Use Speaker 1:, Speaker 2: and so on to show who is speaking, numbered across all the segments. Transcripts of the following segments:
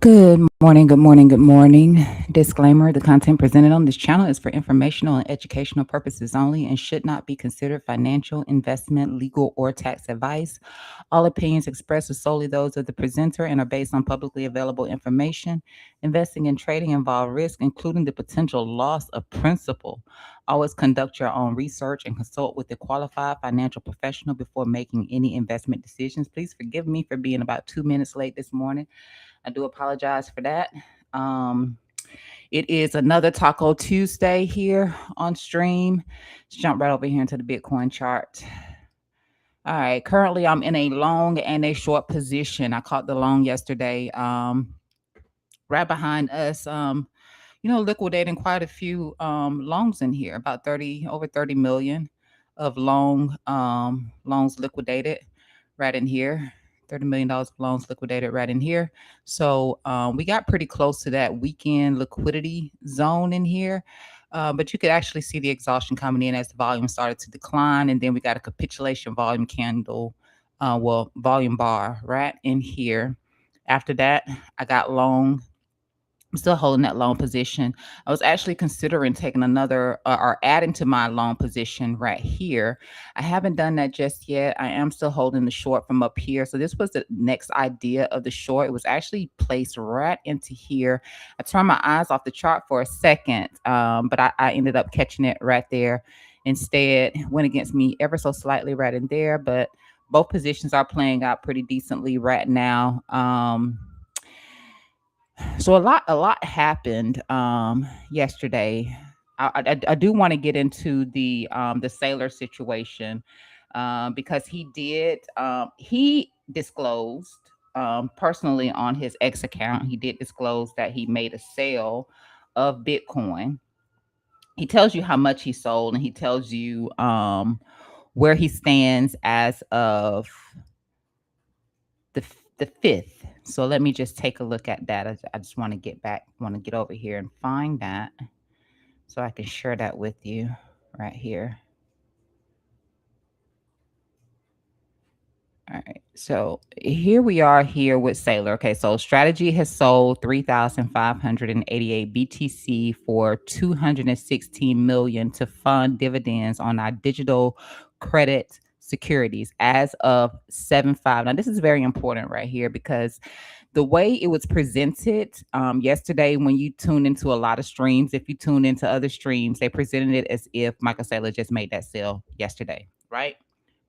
Speaker 1: Good morning, good morning, good morning. Disclaimer: the content presented on this channel is for informational and educational purposes only and should not be considered financial, investment, legal, or tax advice. All opinions expressed are solely those of the presenter and are based on publicly available information. Investing and trading involve risk, including the potential loss of principal. Always conduct your own research and consult with a qualified financial professional before making any investment decisions. Please forgive me for being about 2 minutes late this morning. I do apologize for that. Um, it is another Taco Tuesday here on stream. Let's jump right over here into the Bitcoin chart. All right, currently I'm in a long and a short position. I caught the long yesterday. Right behind us, liquidating quite a few longs in here, about 30 over 30 million of loans liquidated right in here. $30 million of loans liquidated right in here. So we got pretty close to that weekend liquidity zone in here. But you could actually see the exhaustion coming in as the volume started to decline. And then we got a capitulation volume candle, volume bar right in here. After that, I got long. I'm still holding that long position. I was actually considering taking another or adding to my long position right here. I haven't done that just yet. I am still holding the short from up here. So this was the next idea of the short. It was actually placed right into here. I turned my eyes off the chart for a second, but I ended up catching it right there. Instead, went against me ever so slightly right in there, but both positions are playing out pretty decently right now. So a lot happened yesterday. I do want to get into the Sailor situation because he disclosed personally on his X account. He did disclose that he made a sale of Bitcoin. He tells you how much he sold, and he tells you where he stands as of the fifth. So let me just take a look at that. I just want to get over here and find that so I can share that with you right here. All right. So here we are here with Sailor. Okay. So Strategy has sold 3,588 BTC for 216 million to fund dividends on our digital credit securities as of 7/5. Now, this is very important right here because the way it was presented yesterday, when you tune into a lot of streams, if you tune into other streams, they presented it as if Michael Saylor just made that sale yesterday, right?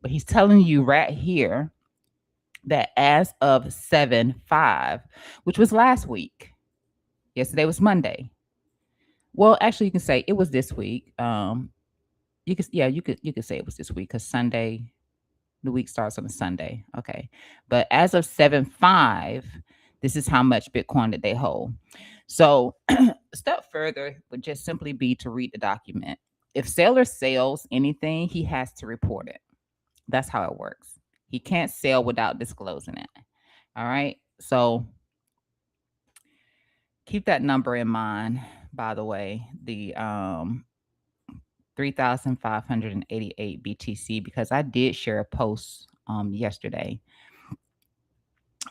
Speaker 1: But he's telling you right here that as of 7/5, which was last week, yesterday was Monday. Well, actually, you can say it was this week. You could say it was this week because Sunday, the week starts on a Sunday. Okay, but as of 7/5, this is how much Bitcoin that they hold. So, a step further would just simply be to read the document. If Sailor sells anything, he has to report it. That's how it works. He can't sell without disclosing it. All right. So keep that number in mind, by the way, the 3,588 BTC, because I did share a post yesterday.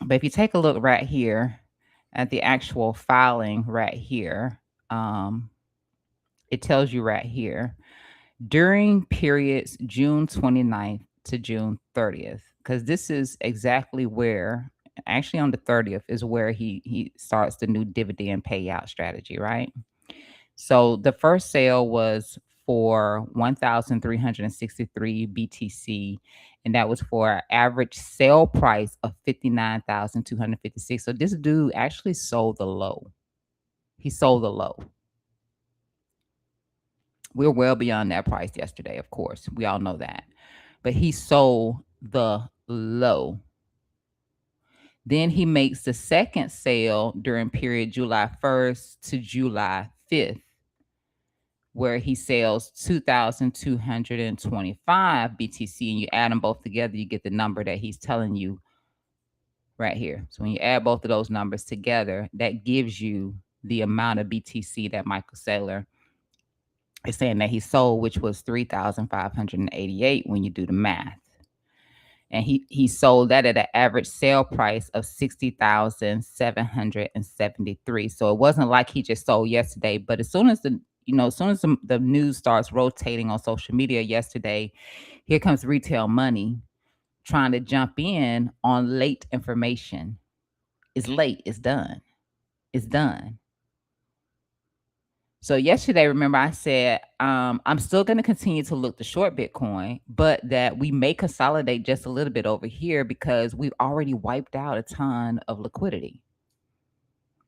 Speaker 1: But if you take a look right here at the actual filing right here, it tells you right here during periods June 29th to June 30th, because this is exactly where, actually on the 30th is where he starts the new dividend payout strategy, right? So the first sale was for 1,363 BTC, and that was for an average sale price of 59,256. So this dude actually sold the low. He sold the low. We're well beyond that price yesterday, of course. We all know that. But he sold the low. Then he makes the second sale during period July 1st to July 5th, where he sells 2,225 BTC, and you add them both together, you get the number that he's telling you right here. So when you add both of those numbers together, that gives you the amount of BTC that Michael Saylor is saying that he sold, which was 3,588 when you do the math. and he sold that at an average sale price of 60,773. So it wasn't like he just sold yesterday, but as soon as the news starts rotating on social media yesterday, here comes retail money trying to jump in on late information. It's late, it's done. It's done. So yesterday, remember I said I'm still going to continue to look to short Bitcoin, but that we may consolidate just a little bit over here because we've already wiped out a ton of liquidity.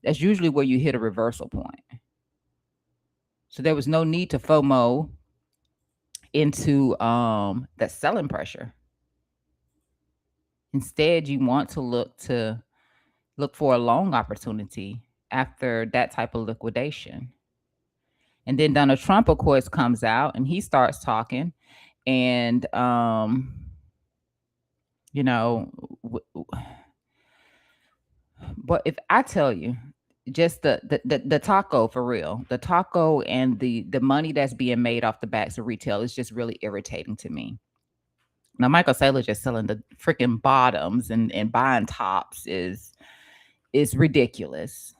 Speaker 1: That's usually where you hit a reversal point. So there was no need to FOMO into that selling pressure. Instead, you want to look for a long opportunity after that type of liquidation. And then Donald Trump, of course, comes out and he starts talking. And, you know, but if I tell you, just the taco for real, the taco and the money that's being made off the backs of retail is just really irritating to me. Now, Michael Saylor just selling the freaking bottoms and buying tops is ridiculous.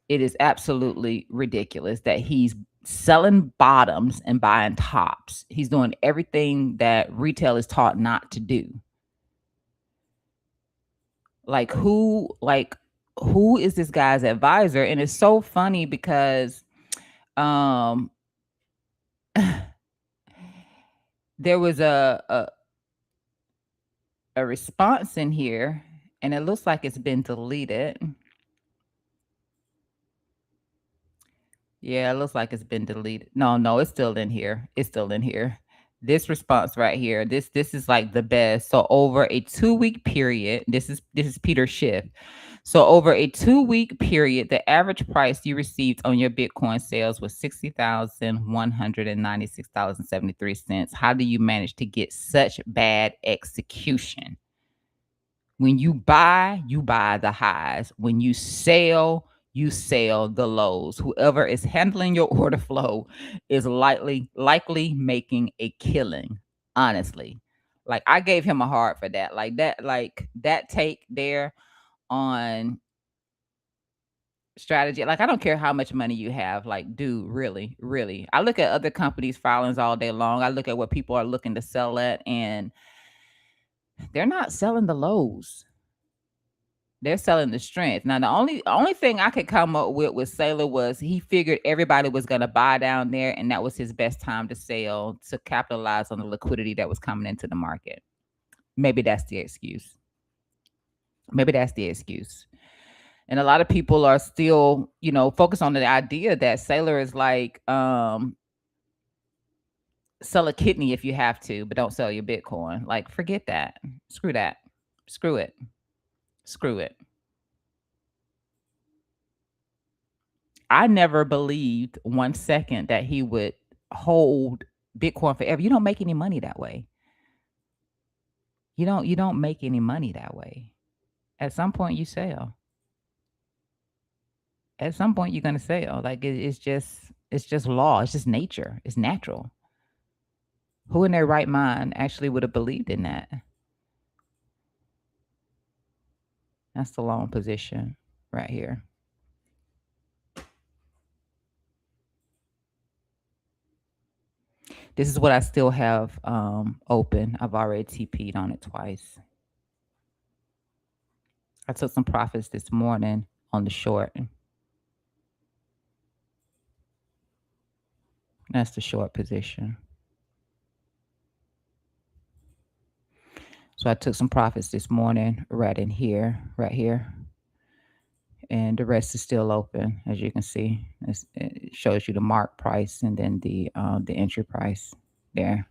Speaker 1: It is absolutely ridiculous that he's selling bottoms and buying tops. He's doing everything that retail is taught not to do. Like who is this guy's advisor? And it's so funny because um there was a response in here and it looks like it's been deleted. Yeah, it looks like it's been deleted. No, it's still in here. It's still in here. This response right here. This is like the best. So over a 2-week period, this is Peter Schiff. So over a 2-week period, the average price you received on your Bitcoin sales was $60,196.73. How do you manage to get such bad execution? When you buy the highs. When you sell the lows. Whoever is handling your order flow is likely making a killing, honestly. Like I gave him a heart for that. Like that take there on strategy. Like I don't care how much money you have. Like, dude, really, really. I look at other companies' filings all day long. I look at what people are looking to sell at, and they're not selling the lows. They're selling the strength. Now, the only thing I could come up with Saylor was he figured everybody was going to buy down there, and that was his best time to sell to capitalize on the liquidity that was coming into the market. Maybe that's the excuse. Maybe that's the excuse. And a lot of people are still, focused on the idea that Saylor is like, sell a kidney if you have to, but don't sell your Bitcoin. Like, forget that. Screw that. Screw it. Screw it. I never believed 1 second that he would hold Bitcoin forever. You don't make any money that way. You don't make any money that way. At some point you sell. At some point you're gonna sell. Like it's just law. It's just nature. It's natural. Who in their right mind actually would have believed in that? That's the long position right here. This is what I still have open. I've already TP'd on it twice. I took some profits this morning on the short. That's the short position. So I took some profits this morning right in here, right here. And the rest is still open, as you can see. It shows you the mark price and then the entry price there.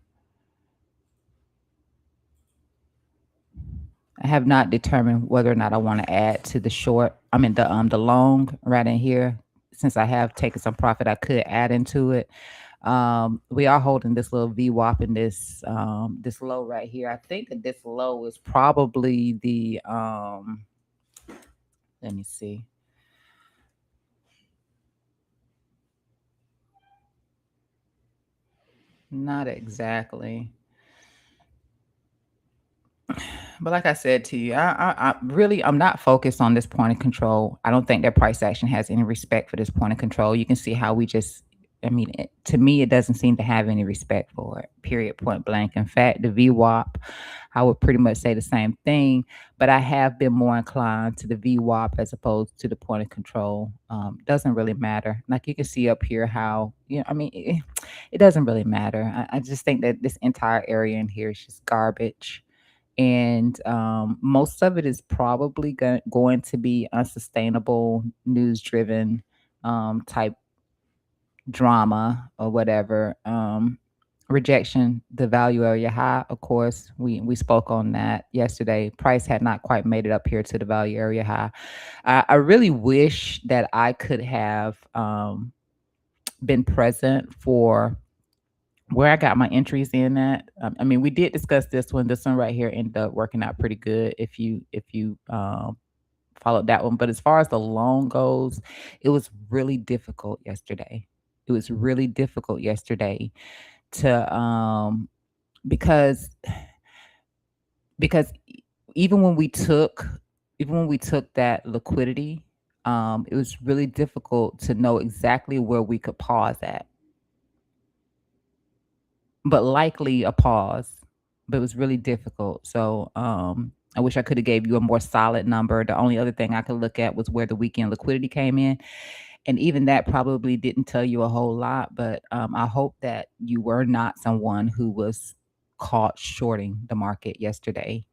Speaker 1: I have not determined whether or not I want to add to the short. I mean the long right in here. Since I have taken some profit, I could add into it. We are holding this little VWAP in this low right here. I think that this low is probably the let me see. Not exactly. But like I said to you, I'm not focused on this point of control. I don't think that price action has any respect for this point of control. You can see how we just, I mean, to me, it doesn't seem to have any respect for it. Period. Point blank. In fact, the VWAP, I would pretty much say the same thing. But I have been more inclined to the VWAP as opposed to the point of control. Doesn't really matter. Like you can see up here how, I mean, it doesn't really matter. I just think that this entire area in here is just garbage, and most of it is probably going to be unsustainable, news driven type drama or whatever. Rejection, the value area high, of course, we spoke on that yesterday. Price had not quite made it up here to the value area high. I really wish that I could have been present for where I got my entries in at. I mean, we did discuss this one. This one right here ended up working out pretty good if you followed that one. But as far as the loan goes, it was really difficult yesterday. It was really difficult yesterday to because because even when we took even when we took that liquidity, it was really difficult to know exactly where we could pause at, but likely a pause. But it was really difficult. So I wish I could have gave you a more solid number. The only other thing I could look at was where the weekend liquidity came in. And even that probably didn't tell you a whole lot. But I hope that you were not someone who was caught shorting the market yesterday,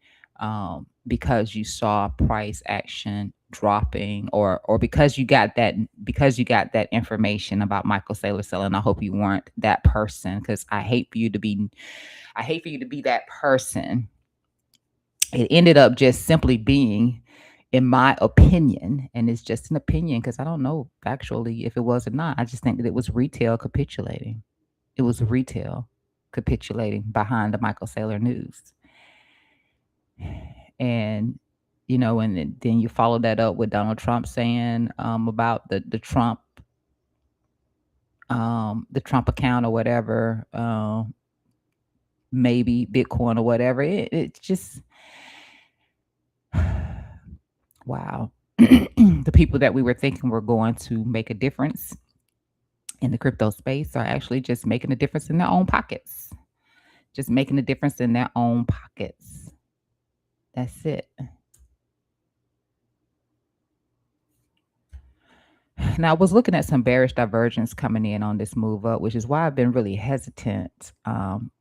Speaker 1: because you saw price action dropping, or because you got that information about Michael Saylor selling. I hope you weren't that person, because I hate for you to be that person. It ended up just simply being, in my opinion, and it's just an opinion because I don't know factually if it was or not. I just think that it was retail capitulating. It was retail capitulating behind the Michael Saylor news. And then you follow that up with Donald Trump saying about the Trump account or whatever, maybe Bitcoin or whatever. It's just wow. The people that we were thinking were going to make a difference in the crypto space are actually just making a difference in their own pockets. Just making a difference in their own pockets. That's it. Now, I was looking at some bearish divergence coming in on this move up, which is why I've been really hesitant on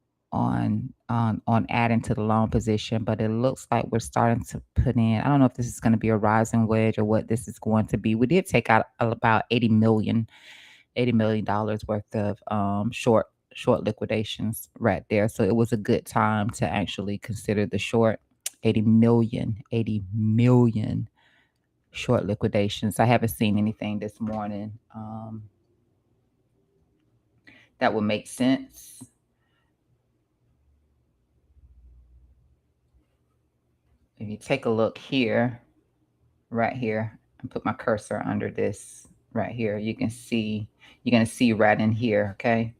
Speaker 1: adding to the long position. But it looks like we're starting to put in. I don't know if this is going to be a rising wedge or what this is going to be. We did take out about $80 million worth of short liquidations right there. So it was a good time to actually consider the short. 80 million short liquidations. I haven't seen anything this morning that would make sense. If you take a look here, right here, and put my cursor under this right here, you're going to see right in here, okay?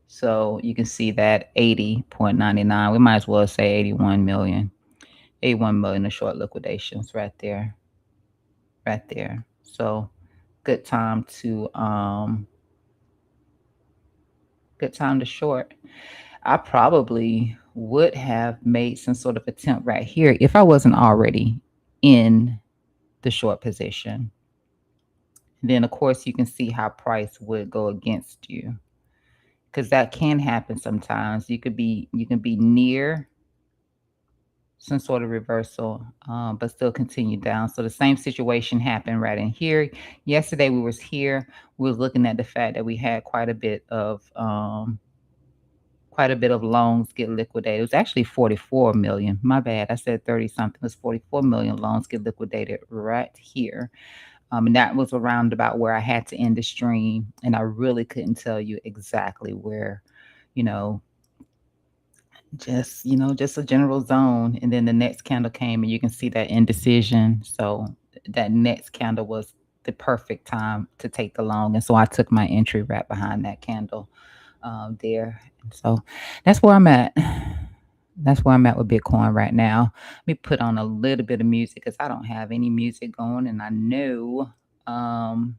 Speaker 1: So you can see that 80.99. We might as well say 81 million. 81 million of short liquidations right there. Right there. So good time to short. I probably would have made some sort of attempt right here if I wasn't already in the short position. Then of course you can see how price would go against you, because that can happen sometimes. You can be near some sort of reversal, but still continue down. So the same situation happened right in here. Yesterday we was here. We was looking at the fact that we had quite a bit of loans get liquidated. It was actually 44 million. My bad. I said 30 something. It was 44 million loans get liquidated right here. And that was around about where I had to end the stream. And I really couldn't tell you exactly where, you know, just a general zone. And then the next candle came and you can see that indecision. So that next candle was the perfect time to take the long. And so I took my entry right behind that candle there. So that's where I'm at. That's where I'm at with Bitcoin right now. Let me put on a little bit of music because I don't have any music going, and I know um,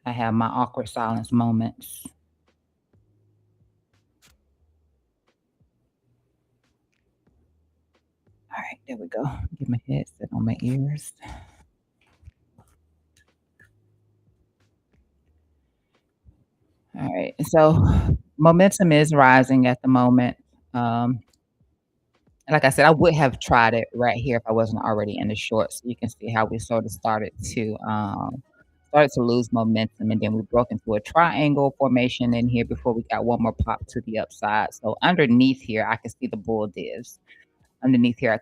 Speaker 1: I have my awkward silence moments. All right, there we go. Get my headset on my ears. All right, so momentum is rising at the moment. Um, like I said, I would have tried it right here if I wasn't already in the short. So you can see how we sort of started to lose momentum, and then we broke into a triangle formation in here before we got one more pop to the upside. So underneath here, I can see the bull divs. Underneath here, I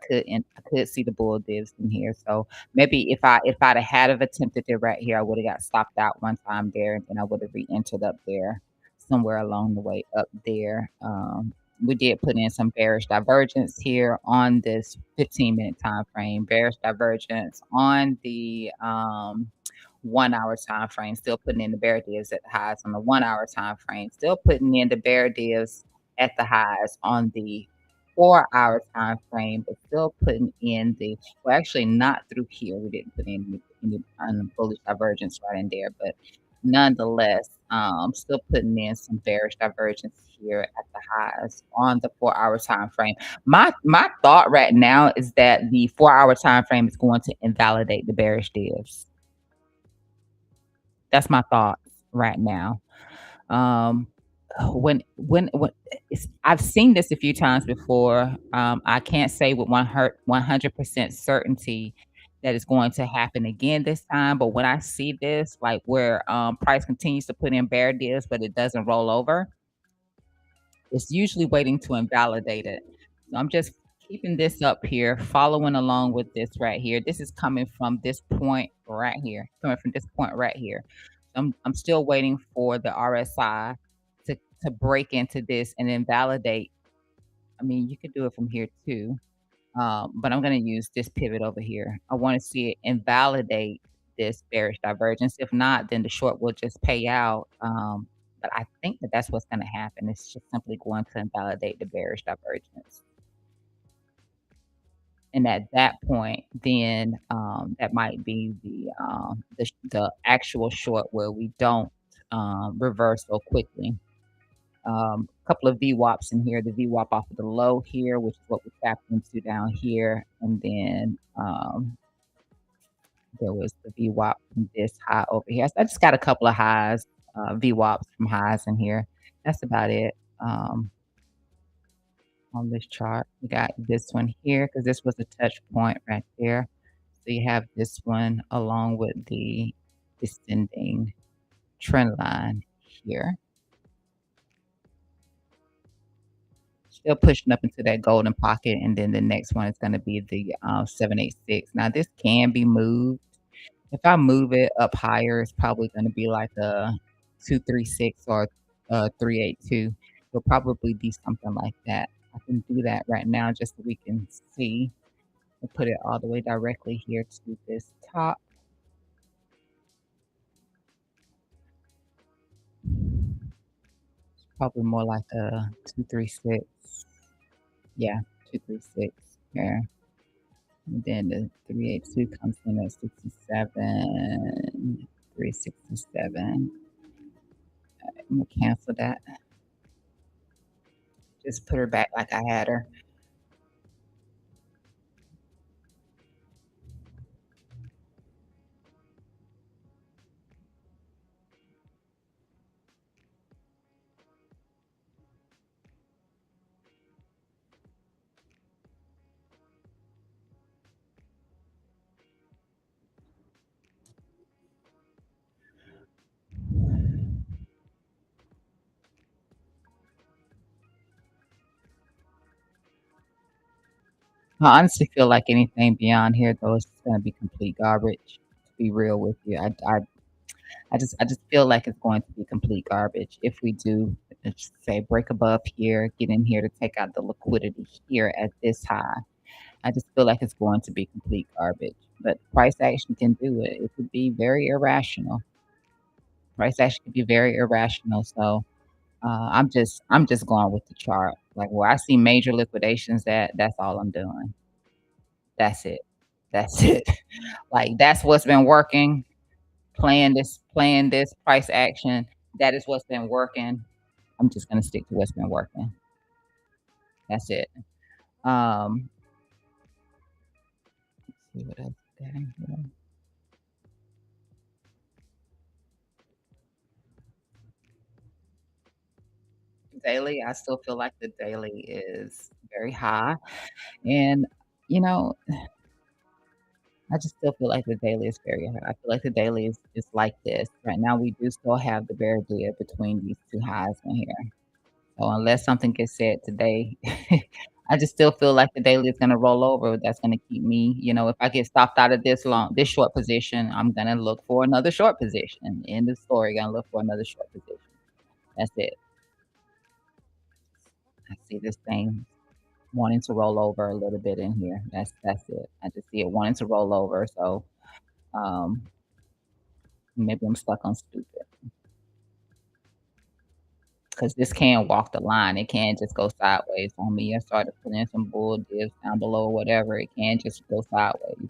Speaker 1: could see the bull divs in here. So maybe if I'd have attempted it right here, I would have got stopped out one time there, and then I would have re-entered up there somewhere along the way up there. We did put in some bearish divergence here on this 15-minute time frame, bearish divergence on the 1 hour time frame, still putting in the bear divs at the highs on the 1 hour time frame, still putting in the bear divs at the highs on the 4 hour time frame, but still putting in the well, actually not through here. We didn't put in any bullish divergence right in there, but nonetheless, still putting in some bearish divergence here at the highs on the 4 hour time frame. My thought right now is that the 4 hour time frame is going to invalidate the bearish divs. That's my thoughts right now. Um, when I've seen this a few times before. I can't say with 100% certainty that it's going to happen again this time. But when I see this, like where price continues to put in bear deals, but it doesn't roll over, it's usually waiting to invalidate it. So I'm just keeping this up here, following along with this right here. This is coming from this point right here, coming from this point right here. I'm still waiting for the RSI to break into this and invalidate. I mean, you could do it from here too, but I'm going to use this pivot over here. I want to see it invalidate this bearish divergence. If not, then the short will just pay out. But I think that that's what's going to happen. It's just simply going to invalidate the bearish divergence. And at that point, then that might be the actual short where we don't reverse so quickly. Couple of VWAPs in here. The VWAP off of the low here, which is what we tapped into down here, and then there was the VWAP from this high over here. So I just got a couple of highs, VWAPs from highs in here. That's about it. On this chart, we got this one here because this was a touch point right there. So you have this one along with the descending trend line here. Still pushing up into that golden pocket, and then the next one is going to be the 786. Now this can be moved. If I move it up higher, it's probably going to be like a 236 or 382. It'll probably be something like that. I can do that right now just so we can see. We'll put it all the way directly here to this top. It's probably more like a 236. Yeah, 236 there. And then the 382 comes in at 67, 367. I'm gonna cancel that. Just put her back like I had her. I honestly feel like anything beyond here though is gonna be complete garbage. To be real with you, I just feel like it's going to be complete garbage if we do, let's say, break above here, get in here to take out the liquidity here at this high. I just feel like it's going to be complete garbage. But price action can do it. It could be very irrational. Price action can be very irrational. So I'm just going with the chart. Like where I see major liquidations at, that's all I'm doing. That's it. That's it. Like that's what's been working. Playing this price action. That is what's been working. I'm just gonna stick to what's been working. That's it. Um, let's see what else we got in here. Daily, I still feel like the daily is very high, and you know, I just still feel like the daily is very high. I feel like the daily is just like this. Right now, we do still have the bear dip between these two highs in here. So unless something gets said today, I just still feel like the daily is gonna roll over. That's gonna keep me, if I get stopped out of this short position, I'm gonna look for another short position. End of story. Gonna look for another short position. That's it. I see this thing wanting to roll over a little bit in here. That's it. I just see it wanting to roll over. So um, maybe I'm stuck on stupid because this can walk the line. It can't just go sideways on me. I started putting in some bull divs down below, or whatever. It can't just go sideways.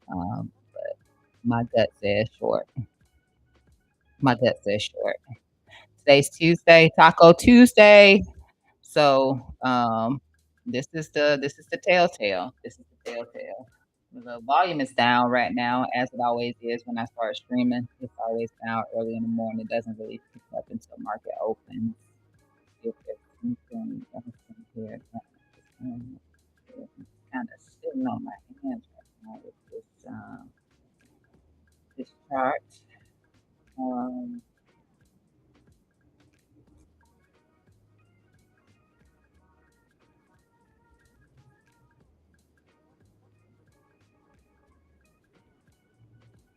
Speaker 1: But my gut says short. My gut says short. Today's Tuesday, Taco Tuesday. So this is the telltale. This is the telltale. The volume is down right now, as it always is when I start streaming. It's always down early in the morning. It doesn't really pick up until market opens. If there's anything else in here that is kind of sitting on my hands right now with this chart. Um,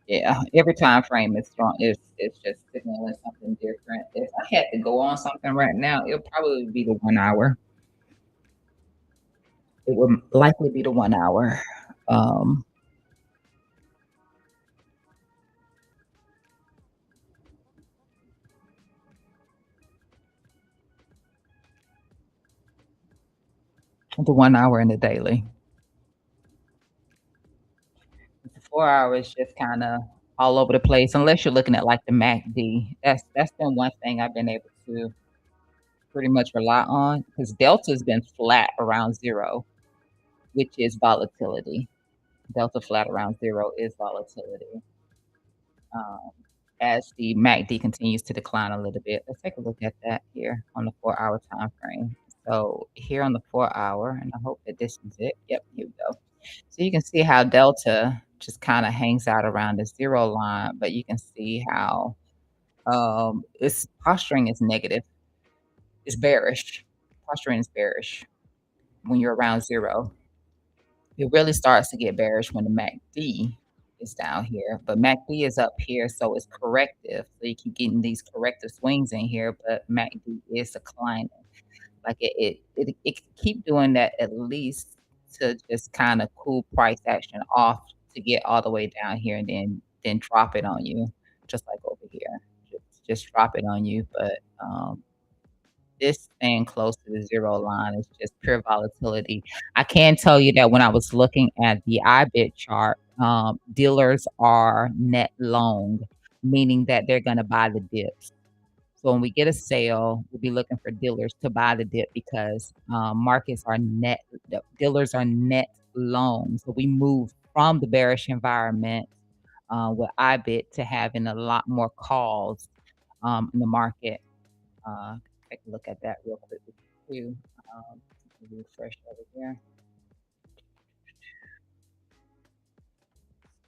Speaker 1: yeah, every time frame is strong. It's just signaling something different. If I had to go on something right now, it would probably be the 1 hour. It would likely be the 1 hour. Um, the 1 hour in the daily. The 4 hour is just kind of all over the place, unless you're looking at like the MACD. That's been one thing I've been able to pretty much rely on because Delta's been flat around zero, which is volatility. Delta flat around zero is volatility. Um, as the MACD continues to decline a little bit, let's take a look at that here on the 4 hour time frame. So here on the 4 hour, and I hope that this is it. Yep, here we go. So you can see how Delta just kind of hangs out around the zero line, but you can see how its posturing is negative. It's bearish. Posturing is bearish when you're around zero. It really starts to get bearish when the MACD is down here, but MACD is up here, so it's corrective. So you keep getting these corrective swings in here, but MACD is declining. Like it can keep doing that at least to just kind of cool price action off to get all the way down here and then drop it on you, just like over here. Just drop it on you. But this staying close to the zero line is just pure volatility. I can tell you that when I was looking at the IBIT chart, dealers are net long, meaning that they're going to buy the dips. So when we get a sale, we'll be looking for dealers to buy the dip because markets are net, the dealers are net long. So we move from the bearish environment with IBIT to having a lot more calls in the market. Uh, take a look at that real quick too. Um, refresh over here.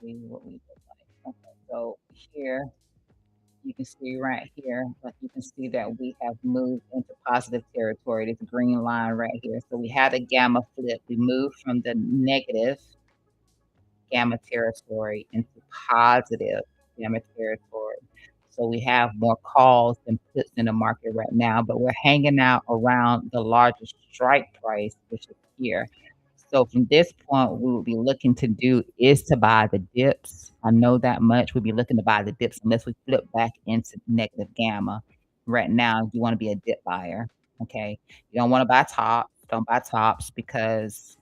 Speaker 1: See what we look like. Okay, so here you can see right here, like you can see that we have moved into positive territory. This green line right here. So we had a gamma flip. We moved from the negative gamma territory into positive gamma territory. So we have more calls than puts in the market right now, but we're hanging out around the largest strike price, which is here. So from this point, we would be looking to do is to buy the dips. I know that much. We'd be looking to buy the dips unless we flip back into negative gamma. right now, you wanna be a dip buyer, okay? You don't wanna buy tops, don't buy tops because,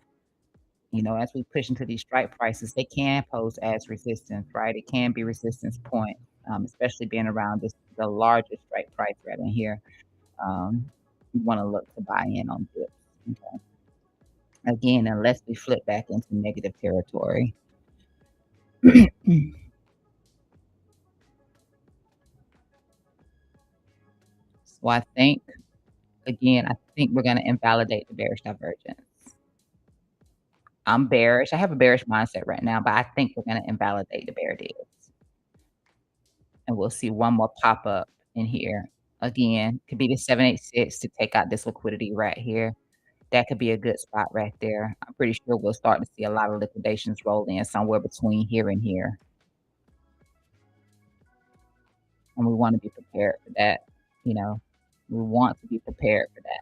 Speaker 1: as we push into these strike prices, they can pose as resistance, right? It can be resistance point, especially being around the largest strike price right in here. Um, you wanna look to buy in on dips, okay? Again, unless we flip back into negative territory. So I think we're gonna invalidate the bearish divergence. I'm bearish. I have a bearish mindset right now, but I think we're gonna invalidate the bear deals, and we'll see one more pop up in here. Again, could be the 786 to take out this liquidity right here. That could be a good spot right there. I'm pretty sure we'll start to see a lot of liquidations roll in somewhere between here and here, and we wanna be prepared for that, you know? We want to be prepared for that.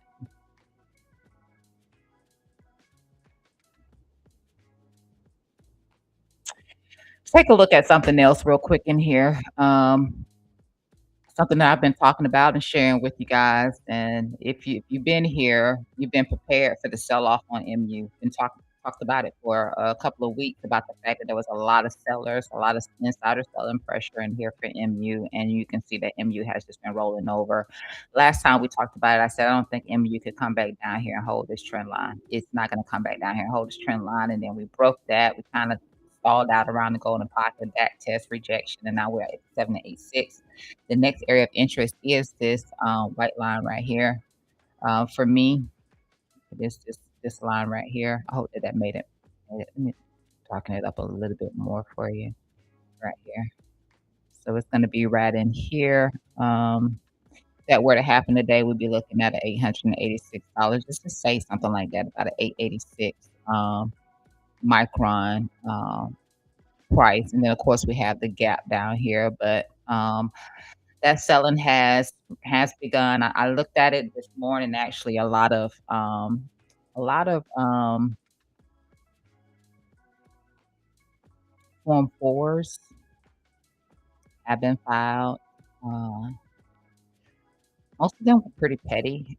Speaker 1: Let's take a look at something else real quick in here. Something that I've been talking about and sharing with you guys. And if you've been here, you've been prepared for the sell off on MU. Been talked about it for a couple of weeks about the fact that there was a lot of sellers, a lot of insider selling pressure in here for MU, and you can see that MU has just been rolling over. Last time we talked about it, I said I don't think MU could come back down here and hold this trend line. It's not going to come back down here and hold this trend line, and then we broke that. We kind of stalled out around the golden pocket, back test rejection, and now we're at 786. The next area of interest is this white line right here. For me, this line right here. I hope that made it. Let me talking it up a little bit more for you right here. So it's going to be right in here. If that were to happen today, we'd be looking at an $886, just to say something like that, about an 886 micron price. And then of course we have the gap down here, but that selling has begun. I looked at it this morning. Actually, a lot of Form 4s have been filed. Uh, Most of them were pretty petty,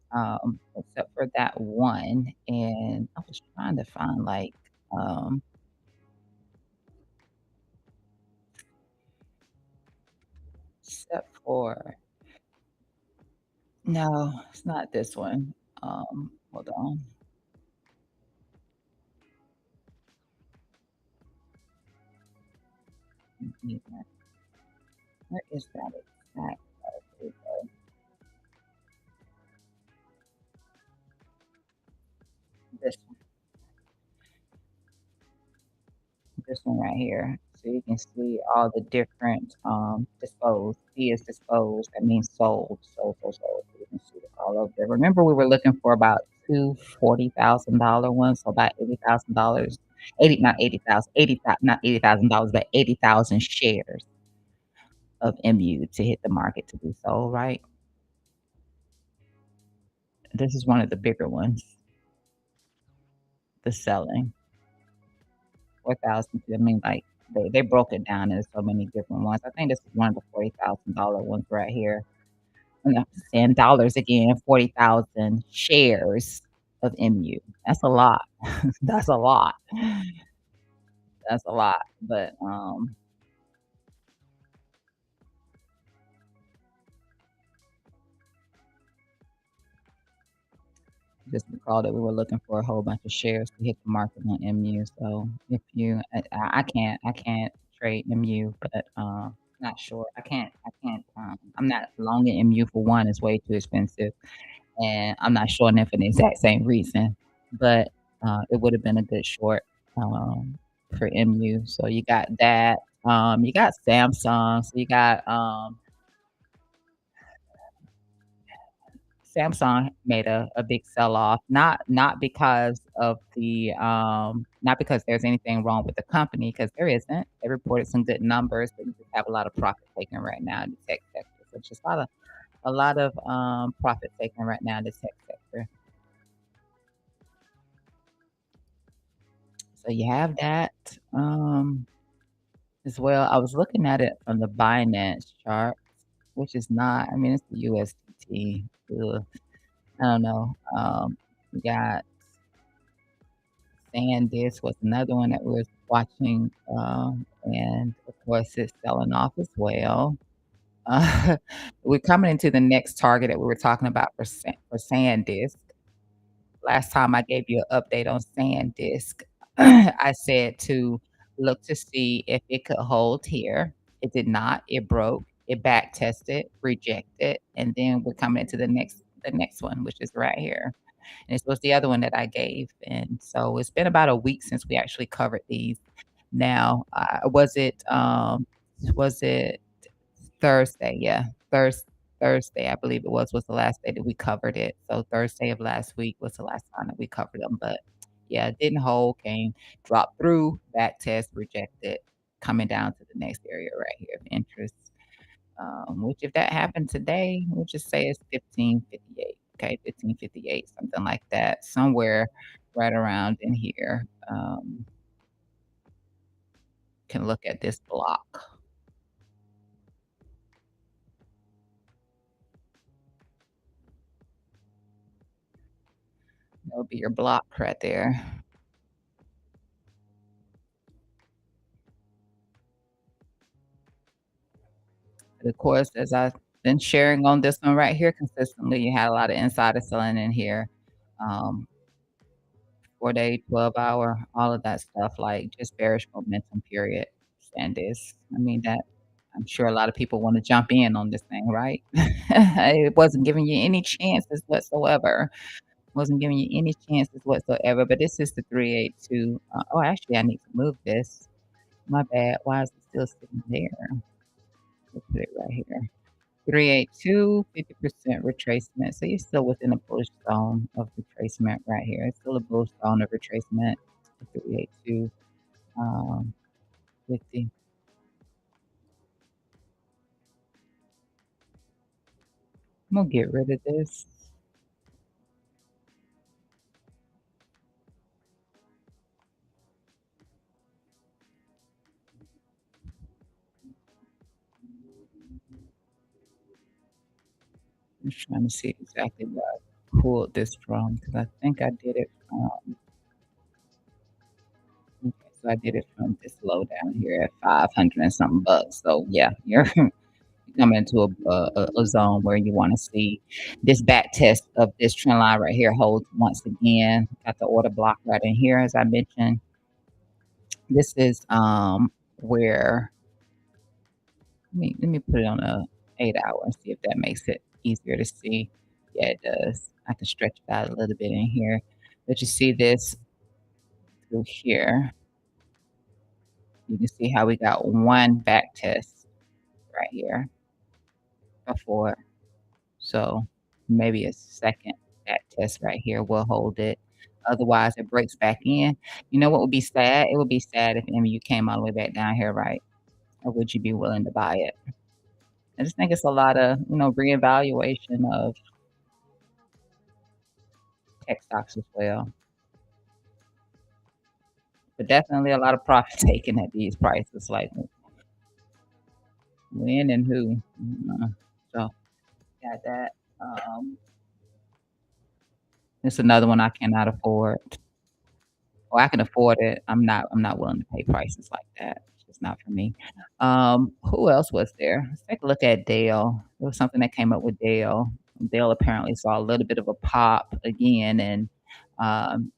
Speaker 1: except for that one. And I was trying to find um, except for no, it's not this one. Hold on. Yeah, where is that exact? This this one right here. So you can see all the different disposed. D is disposed. That means sold. Sold, sold, sold. So you can see it all over there. Remember, we were looking for about two $40,000 ones, so about $80,000. 80, not 80,000, 80, not $80,000, but 80,000 shares of MU to hit the market to be sold, right? This is one of the bigger ones, the selling. 4,000. I mean, like they broke it down into so many different ones. I think this is one of the $40,000 ones right here. And I'm saying dollars again, 40,000 shares of MU. That's a lot. That's a lot. That's a lot. But just recall that we were looking for a whole bunch of shares to hit the market on MU. So if you, I can't trade MU, but not sure. I can't. I'm not long in MU for one. It's way too expensive, and I'm not shorting it for the exact same reason. But it would have been a good short um, for MU. So you got that. You got Samsung. So you got Samsung made a big sell-off, not because of not because there's anything wrong with the company, because there isn't. They reported some good numbers, but you just have a lot of profit taking right now in the tech sector. So just a lot of profit taking right now in the tech sector. So you have that as well. I was looking at it from the Binance chart, which is not, I mean, it's the USDT. see. Ugh, I don't know. We got SanDisk was another one that we was watching, and of course it's selling off as well. Uh, we're coming into the next target that we were talking about for SanDisk. Last time I gave you an update on SanDisk, I said to look to see if it could hold here. It did not. It broke. It back tested, rejected, and then we're coming into the next one, which is right here. And this was the other one that I gave. And so it's been about a week since we actually covered these. Now, was it Thursday? Yeah, Thursday, I believe it was the last day that we covered it. So Thursday of last week was the last time that we covered them. But yeah, it didn't hold, came, dropped through, back test, rejected, coming down to the next area right here of interest. Which if that happened today, we'll just say it's 1558. Okay, 1558, something like that, somewhere right around in here. Can look at this block. That would be your block right there. But of course, as I've been sharing on this one right here consistently, you had a lot of insider selling in here. Um, 4 day, 12 hour, all of that stuff, like just bearish momentum period. And this, I mean, that I'm sure a lot of people want to jump in on this thing, right? It wasn't giving you any chances whatsoever. Wasn't giving you any chances whatsoever. But this is the 382. Oh, actually, I need to move this. My bad. Why is it still sitting there? Let's put it right here. 382, 50% retracement. So you're still within a bullish zone of retracement right here. It's still a bullish zone of retracement. 382, 50. I'm gonna get rid of this. I'm just trying to see exactly where I pulled this from because I think I did it from. Okay, so I did it from this low down here at 500 and something bucks. So yeah, you're coming into a zone where you want to see this back test of this trend line right here hold once again. Got the order block right in here, as I mentioned. This is where let me put it on a 8 hour and see if that makes it easier to see. Yeah, it does. I can stretch it out a little bit in here, but you see this through here. You can see how we got one back test right here before. So maybe a second back test right here will hold it. Otherwise, it breaks back in. You know what would be sad? It would be sad if MU came all the way back down here, right? Or would you be willing to buy it? I just think it's a lot of, reevaluation of tech stocks as well. But definitely a lot of profit taken at these prices, like when and who. So got that. Um, it's another one I cannot afford. Well, I can afford it. I'm not willing to pay prices like that. It's just not for me. Who else was there? Let's take a look at Dell. There was something that came up with Dell. Dell apparently saw a little bit of a pop again um,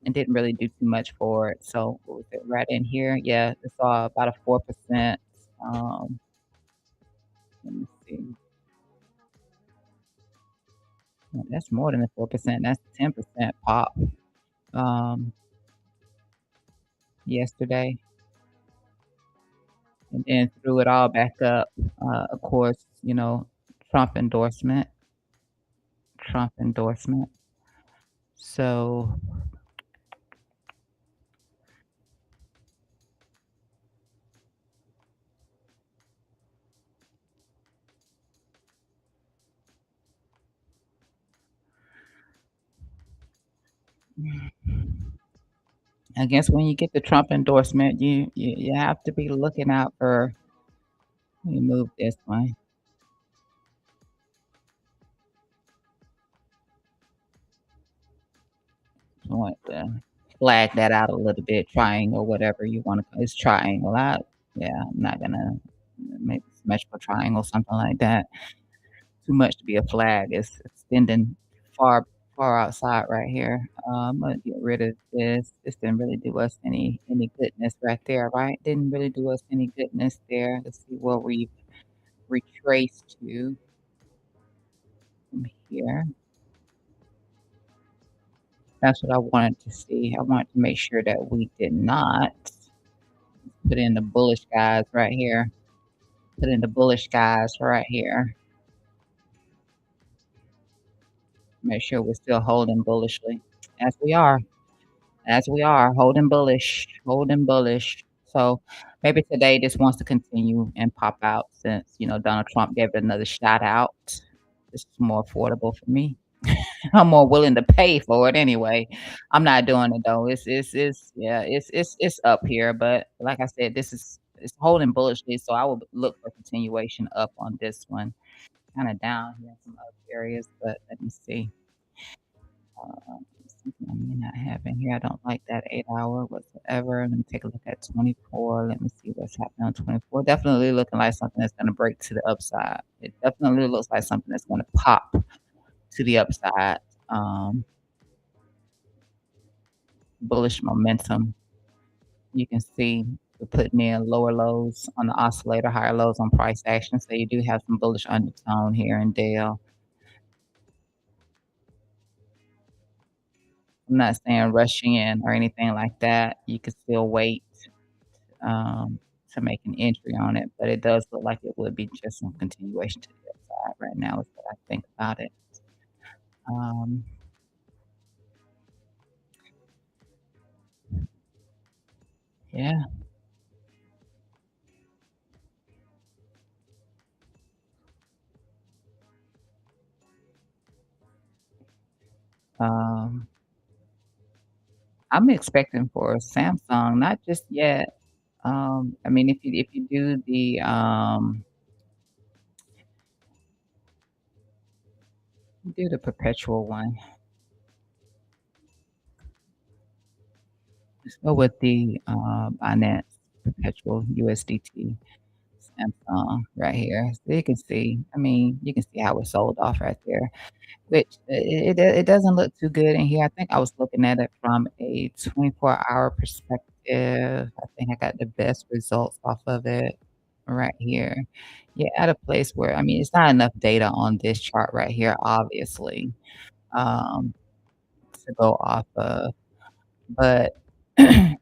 Speaker 1: and didn't really do too much for it. So what was it right in here? Yeah, it saw about a 4%. Um, let me see. Well, that's more than a 4%. That's 10% pop um, yesterday. And then threw it all back up. Of course, Trump endorsement, Trump endorsement. So, I guess when you get the Trump endorsement, you have to be looking out for. Let me move this one. want to flag that out a little bit, triangle, whatever you wanna it's triangle. Yeah, I'm not gonna make symmetrical triangle, something like that. Too much to be a flag. It's extending far far outside right here. I'm gonna get rid of this. This didn't really do us any goodness right there, right? Didn't really do us any goodness there. Let's see where we've retraced to from here. That's what I wanted to see. I wanted to make sure that we did not put in the bullish guys right here. Put in the bullish guys right here. Make sure we're still holding bullishly as we are. As we are, holding bullish, holding bullish. So maybe today this wants to continue and pop out since, Donald Trump gave it another shout out. This is more affordable for me. I'm more willing to pay for it anyway. I'm not doing it though. It's yeah, it's up here, but like I said, it's holding bullishly, so I would look for continuation up on this one. Kind of down here in some other areas, but let me see. Something I may not have in here. I don't like that 8 hour whatsoever. Let me take a look at 24. Let me see what's happening on 24. Definitely looking like something that's going to break to the upside. It definitely looks like something that's going to pop to the upside. Um, Bullish momentum. You can see we're putting in lower lows on the oscillator, higher lows on price action. So you do have some bullish undertone here in Dale. I'm not saying rushing in or anything like that. You could still wait to make an entry on it, but it does look like it would be just some continuation to the upside right now is what I think about it. Um, yeah, um, I'm expecting for Samsung, not just yet. I mean, if you do the perpetual one, let's go with the Binance perpetual USDT Samsung right here. So you can see, I mean, you can see how it sold off right there. Which it doesn't look too good in here. I think I was looking at it from a 24-hour perspective. I think I got the best results off of it right here. Yeah, at a place where I mean, it's not enough data on this chart right here, obviously, um, to go off of, but yeah,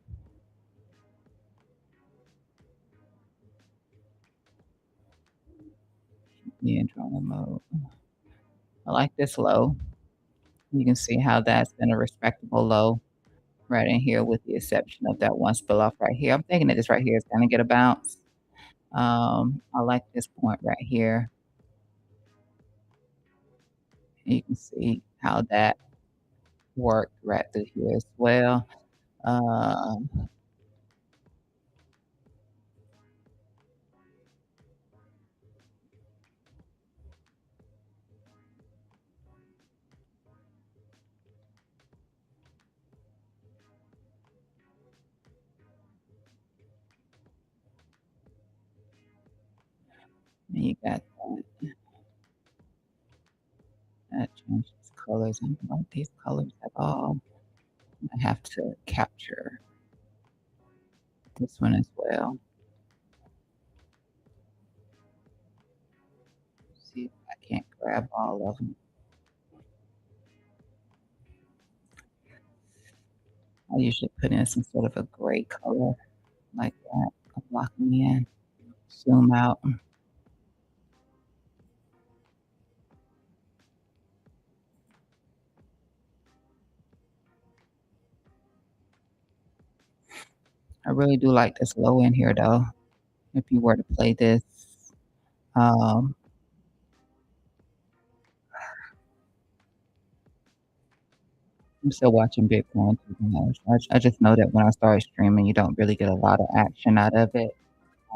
Speaker 1: drone mode. I like this low. You can see how that's been a respectable low right in here with the exception of that one spill off right here. I'm thinking that this right here is gonna get a bounce. I like this point right here. You can see how that worked right through here as well. Um, and you got that changes colors. I don't like these colors at all. I have to capture this one as well. See if I can't grab all of them. I usually put in some sort of a gray color like that. I'll block them in, zoom out. I really do like this low in here though. If you were to play this, um, I'm still watching Bitcoin. To be honest. I just know that when I start streaming, you don't really get a lot of action out of it.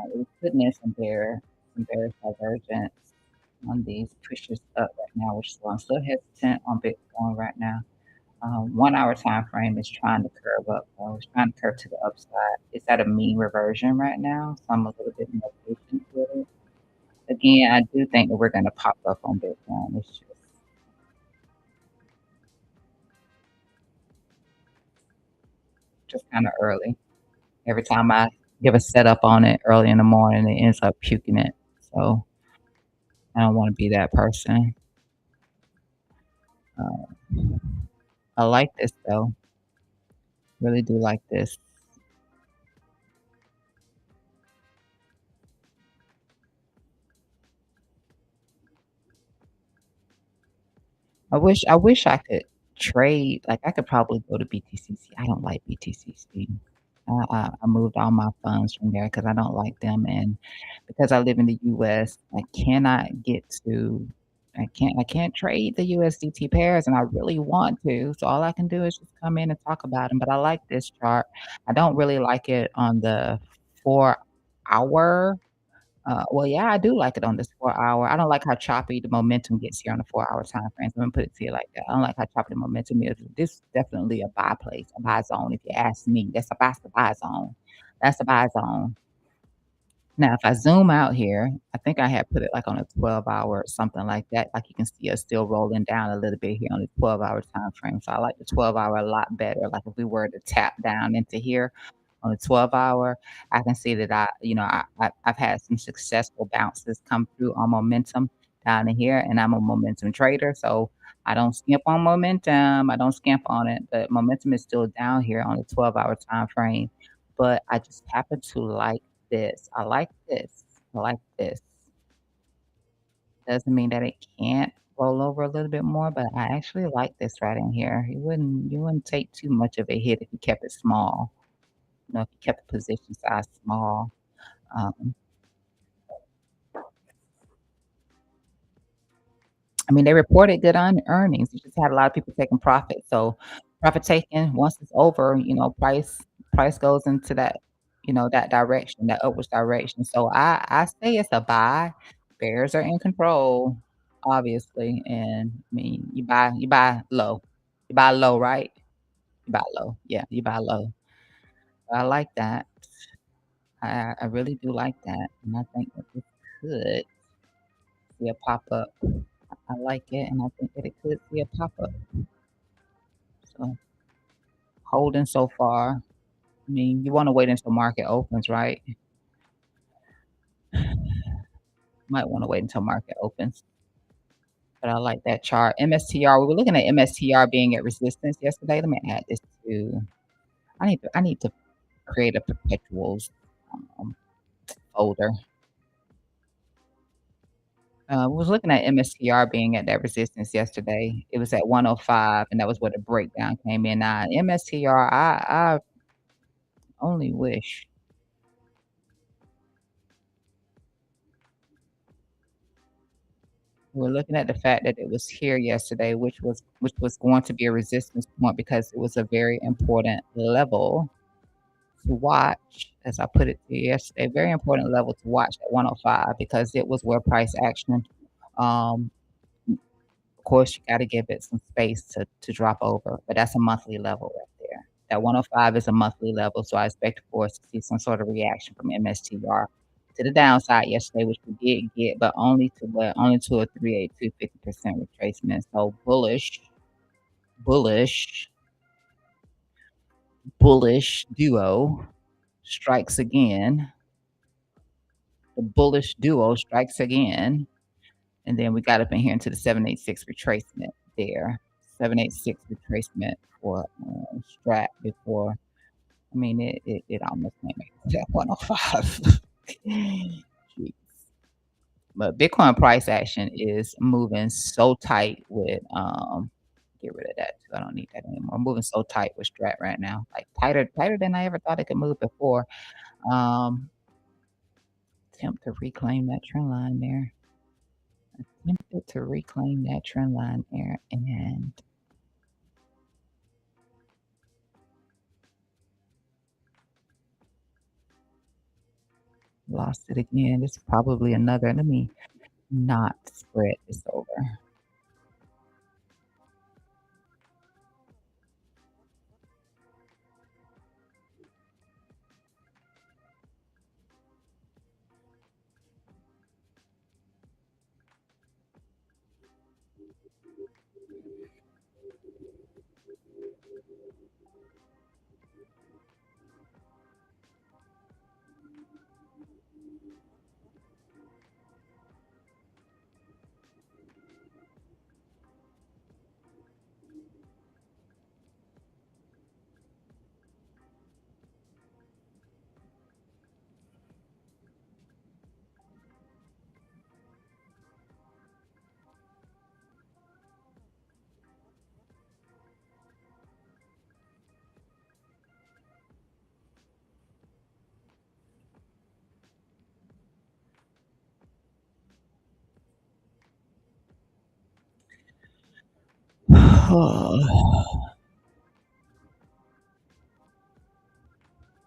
Speaker 1: It was putting in some bearish divergence on these pushes up right now, which is why I'm still hesitant on Bitcoin right now. 1 hour time frame is trying to curve up, though. It's trying to curve to the upside. It's at a mean reversion right now, so I'm a little bit more patient with it. Again, I do think that we're gonna pop up on Bitcoin. It's just kinda early. Every time I give a setup on it early in the morning, it ends up puking it. So I don't wanna be that person. Uh, I like this though. Really do like this. I wish I could trade, like, I could probably go to BTCC. I don't like BTCC. I moved all my funds from there because I don't like them, and because I live in the US, I cannot get to I can't trade the USDT pairs, and I really want to, so all I can do is just come in and talk about them. But I like this chart. I don't really like it on the 4 hour. Well, yeah, I do like it on this 4 hour. I don't like how choppy the momentum gets here on the 4 hour time frame. So I'm gonna put it to you like that. I don't like how choppy the momentum is. This is definitely a buy place, a buy zone. If you ask me, that's the buy zone. That's the buy zone. Now, if I zoom out here, I think I had put it like on a 12 hour or something like that. Like you can see us still rolling down a little bit here on the 12 hour time frame. So I like the 12 hour a lot better. Like if we were to tap down into here on the 12 hour, I can see that I've had some successful bounces come through on momentum down in here, and I'm a momentum trader. So I don't skimp on momentum. I don't skimp on it. But momentum is still down here on the 12 hour time frame. But I just happen to like this. I like this. I like this. Doesn't mean that it can't roll over a little bit more, but I actually like this right in here. You wouldn't take too much of a hit if you kept it small. If you kept the position size small. Um, I mean, they reported good earnings. You just had a lot of people taking profit. So profit taking, once it's over, price goes into that direction, that upwards direction. So I say it's a buy. Bears are in control, obviously. And I mean, you buy low. You buy low, right? You buy low. Yeah, you buy low. I like that. I really do like that. And I think that this could see a pop up. I like it, and I think that it could see a pop-up. So, holding so far. I mean, you wanna wait until market opens, right? Might wanna wait until market opens, but I like that chart. MSTR, we were looking at MSTR being at resistance yesterday. Let me add this to I need to create a perpetuals, um, folder. We was looking at MSTR being at that resistance yesterday. It was at 105, and that was where the breakdown came in. Now, MSTR, I only wish we're looking at the fact that it was here yesterday, which was going to be a resistance point because it was a very important level to watch, as I put it to you yesterday, very important level to watch at 105 because it was where price action. Um, of course, you got to give it some space to drop over, but that's a monthly level right there. That 105 is a monthly level, so I expect for us to see some sort of reaction from MSTR to the downside yesterday, which we did get, but only to what? Only to a 382 50% retracement. So bullish, bullish duo strikes again. The bullish duo strikes again. And then we got up in here into the 786 retracement there. 786 retracement for strat before. I mean, it almost came to that 105. Jeez. But Bitcoin price action is moving so tight with get rid of that too. I don't need that anymore. Moving so tight with strat right now. Like tighter than I ever thought it could move before. Um attempt to reclaim that trend line there. Attempted to reclaim that trend line there and lost it again. This is probably another. Let me not spread this over.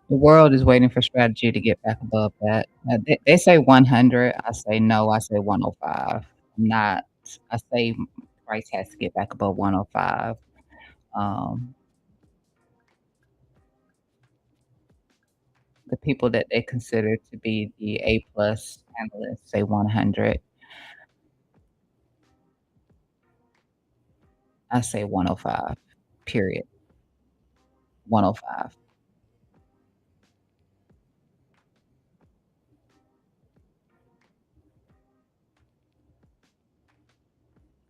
Speaker 1: The world is waiting for strategy to get back above that. They say 100, I say no, I say 105. I'm not I say price has to get back above 105. Um, the people that they consider to be the A plus analysts say 100. I say 105, period. 105.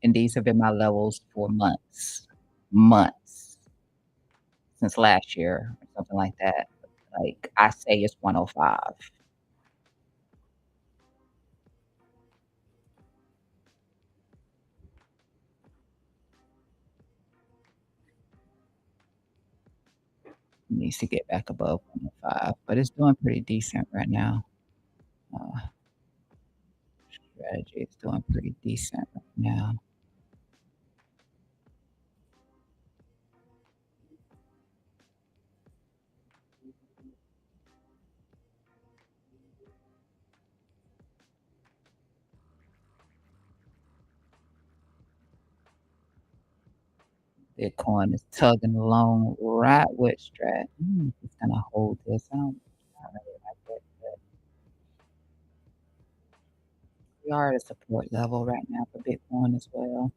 Speaker 1: And these have been my levels for months, since last year or something like that. Like, I say it's 105. It needs to get back above 105, but it's doing pretty decent right now. Uh, strategy is doing pretty decent right now. Bitcoin is tugging along right with strat. It's gonna hold this. I don't really like it, but we are at a support level right now for Bitcoin as well.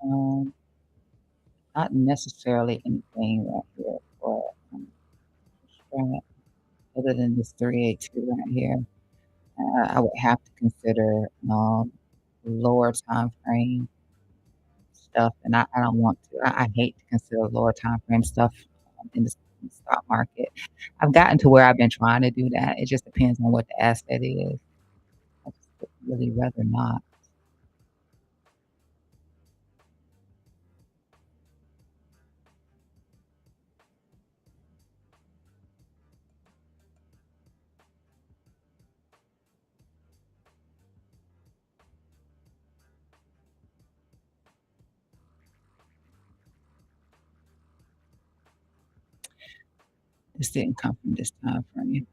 Speaker 1: Um, not necessarily anything right here for strat other than this 382 right here. I would have to consider lower time frame stuff, and I don't want to. I hate to consider lower time frame stuff in the stock market. I've gotten to where I've been trying to do that. It just depends on what the asset is. I just would really rather not. This didn't come from this time frame.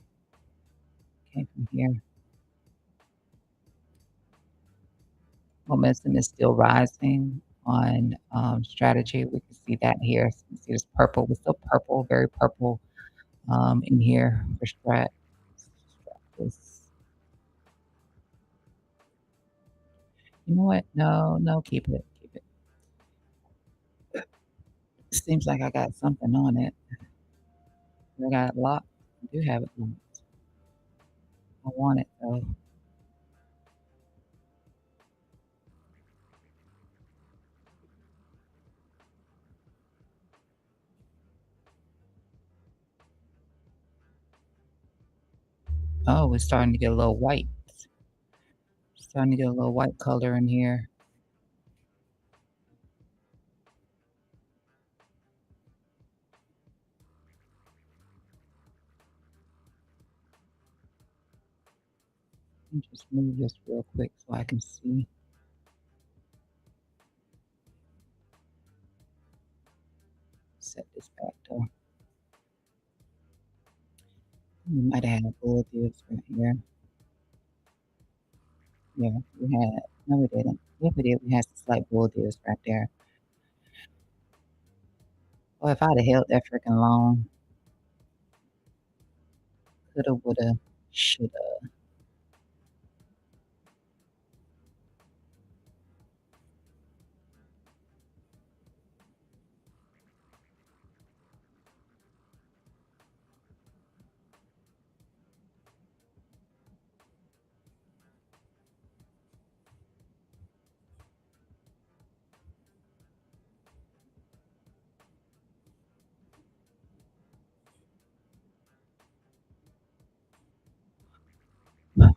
Speaker 1: It came from here. Momentum is still rising on strategy. We can see that here. So you see this purple. We're still purple, very purple in here for strat. Strat is You know what? No, no, keep it, keep it. Seems like I got something on it. I got it locked. I do have it locked. I want it though. Oh, we're starting to get a little white. Starting to get a little white color in here. Let me just move this real quick so I can see. Set this back though. We might have had a bull divs right here. Yeah, we had. No, we didn't. Yeah, we did. We had some slight bull divs right there. Well, if I'd have held that freaking long, coulda, woulda, shoulda.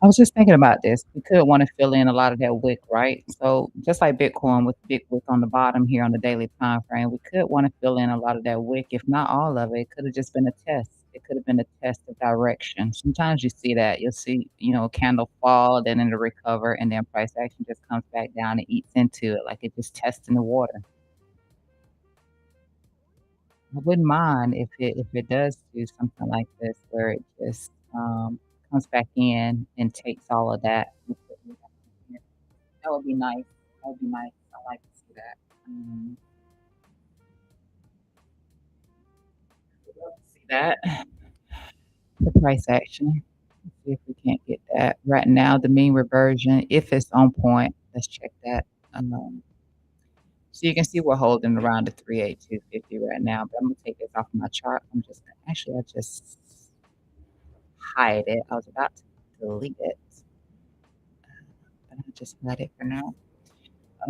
Speaker 1: I was just thinking about this. We could want to fill in a lot of that wick, right? So just like Bitcoin with big wick on the bottom here on the daily time frame, we could want to fill in a lot of that wick, if not all of it. It could have just been a test. It could have been a test of direction. Sometimes you see that. You'll see, a candle fall, then it'll recover, and then price action just comes back down and eats into it like it just testing the water. I wouldn't mind if it does do something like this where it just, comes back in and takes all of that. That would be nice. That would be nice. I like to see that. Um, I'd love to see that. The price action. Let's see if we can't get that. Right now, the mean reversion, if it's on point, let's check that. So you can see we're holding around the 38250 right now, but I'm gonna take this off of my chart. I'm just gonna actually I just hide it. I was about to delete it, but I'll just hide it for now.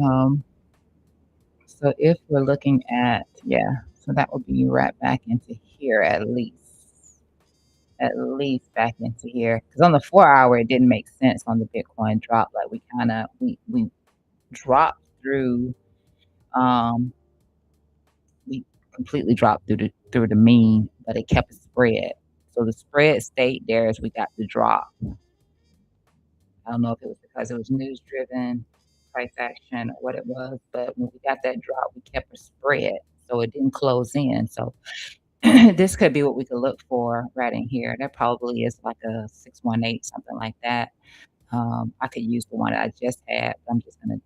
Speaker 1: Um, so if we're looking at, yeah, so that would be right back into here at least back into here. Because on the 4 hour, it didn't make sense on the Bitcoin drop. Like we kind of we dropped through, um, we completely dropped through the mean, but it kept a spread. So the spread stayed there as we got the drop. I don't know if it was because it was news driven, price action, or what it was, but when we got that drop, we kept a spread, so it didn't close in. So this could be what we could look for right in here. That probably is like a 618, something like that. I could use the one that I just had. I'm just gonna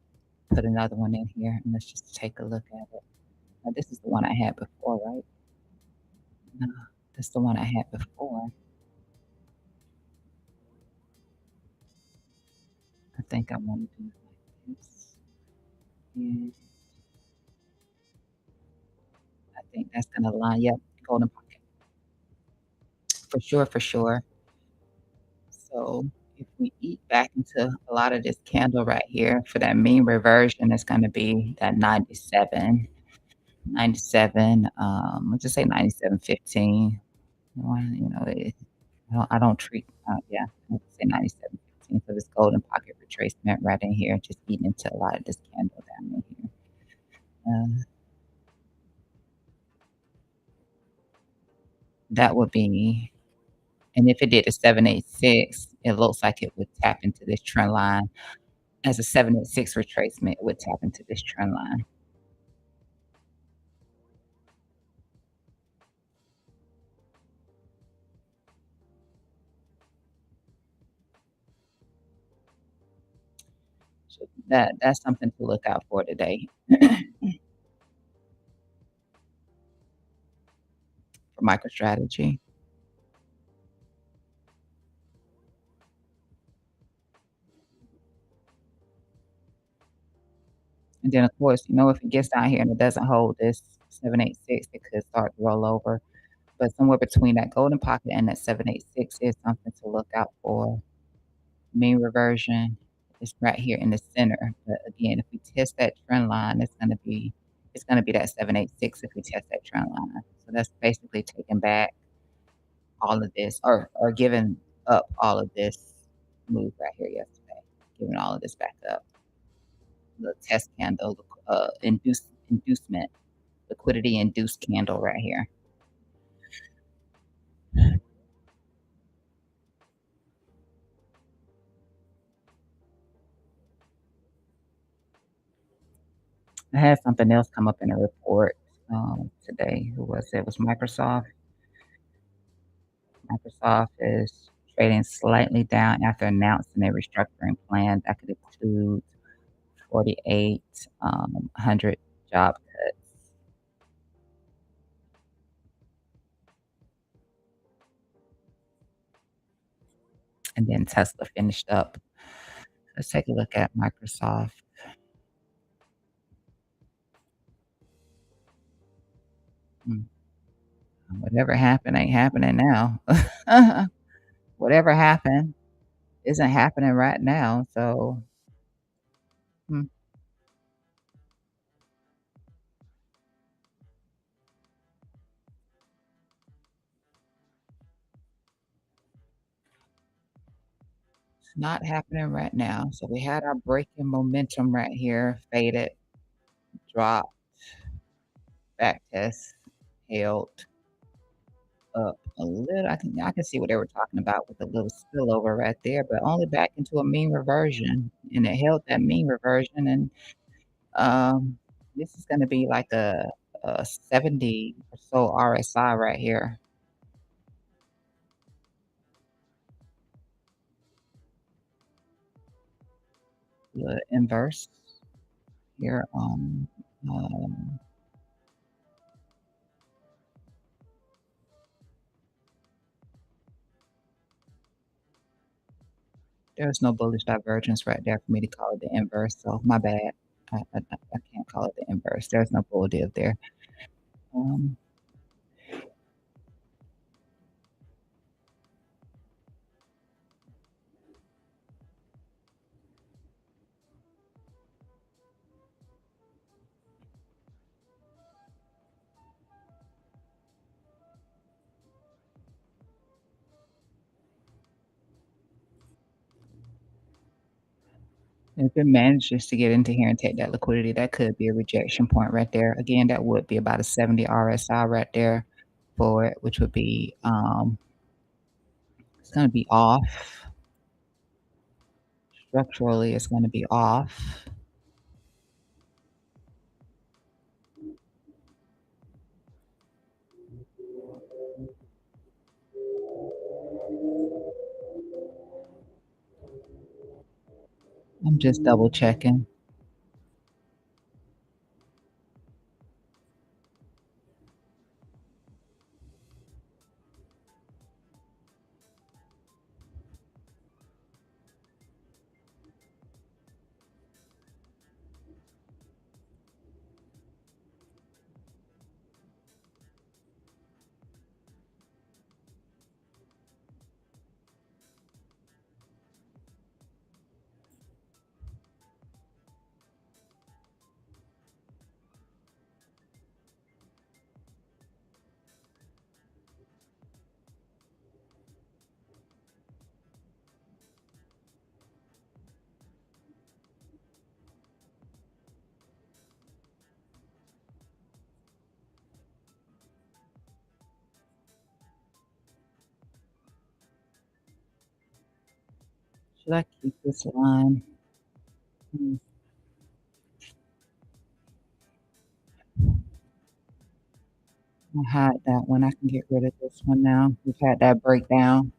Speaker 1: put another one in here and let's just take a look at it. Now, this is the one I had before, right? No, that's the one I had before. I think I want to do it like this. And I think that's gonna line. Yep, golden pocket. For sure, for sure. So if we eat back into a lot of this candle right here for that mean reversion, it's gonna be that 97, 97. Let's just say 97.15. I don't treat, yeah, let's say 97.15 for this golden pocket retracement right in here, just eating into a lot of this candle down in here. That would be, and if it did a 786, it looks like it would tap into this trend line. As a 786 retracement, it would tap into this trend line. So that's something to look out for today for MicroStrategy. And then, of course, if it gets down here and it doesn't hold this 786, it could start to roll over. But somewhere between that golden pocket and that 786 is something to look out for. Mean reversion is right here in the center. But again, if we test that trend line, it's gonna be that 786 if we test that trend line. So that's basically taking back all of this or giving up all of this move right here yesterday, giving all of this back up. The test candle, inducement, liquidity induced candle right here. I had something else come up in a report today. Who was it? It was Microsoft. Microsoft is trading slightly down after announcing a restructuring plan that could include 4,800 job cuts. And then Tesla finished up. Let's take a look at Microsoft. Mm, Whatever happened ain't happening now. Whatever happened isn't happening right now. So mm, it's not happening right now. So we had our breaking momentum right here, faded, dropped, back test, held up a little. I can see what they were talking about with a little spillover right there, but only back into a mean reversion, and it held that mean reversion. And this is going to be like a 70 or so RSI right here. The inverse here on, um, there's no bullish divergence right there for me to call it the inverse, so my bad. I can't call it the inverse. There's no bull div there. Um, if it manages to get into here and take that liquidity, that could be a rejection point right there. Again, that would be about a 70 RSI right there for it, which would be, it's gonna be off. Structurally, it's gonna be off. I'm just double checking. Should I keep this line? Hmm, I'll hide that one. I can get rid of this one now. We've had that breakdown,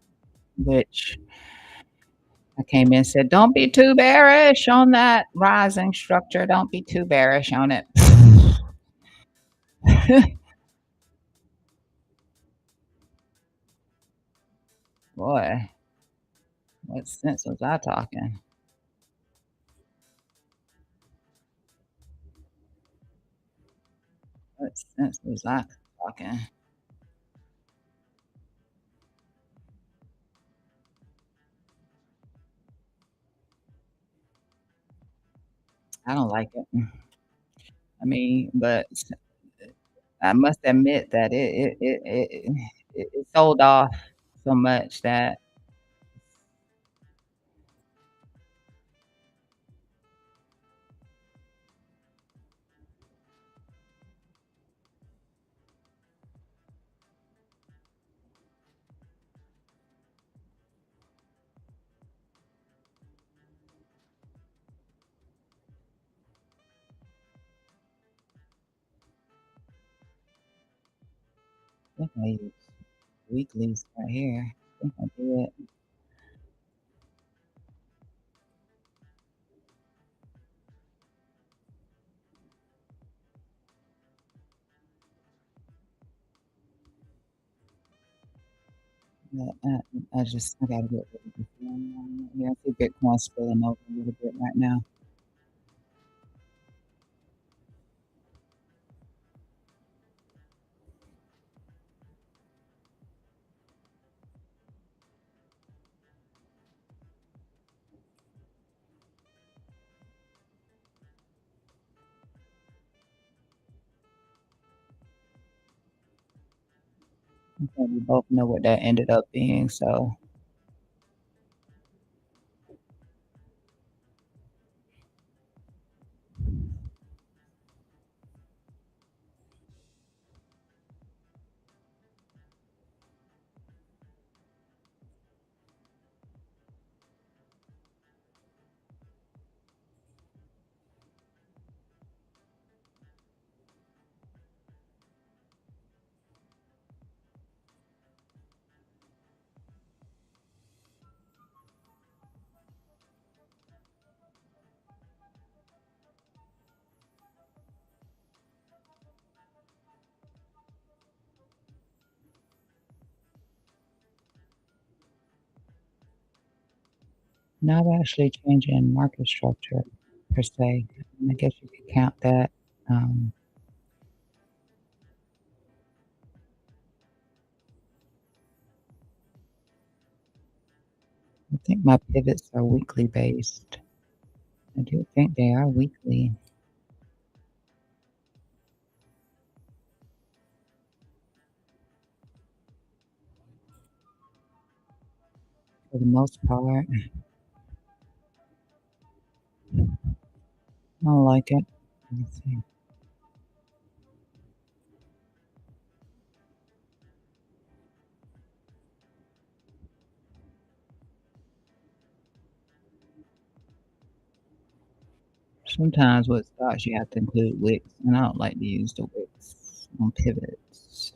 Speaker 1: which I came in and said, "Don't be too bearish on that rising structure. Don't be too bearish on it." Boy, what sense was I talking? What sense was I talking? I don't like it. I mean, but I must admit that it sold off so much that I think I used weeklies right here. I think I did. But I gotta get rid of this one. Yeah, I see Bitcoin spilling over a little bit right now. I think we both know what that ended up being, so Not actually changing market structure per se. I guess you could count that. Um, I think my pivots are weekly based. I do think they are weekly. For the most part. I don't like it. Let me see. Sometimes with stocks you have to include wicks, and I don't like to use the wicks on pivots.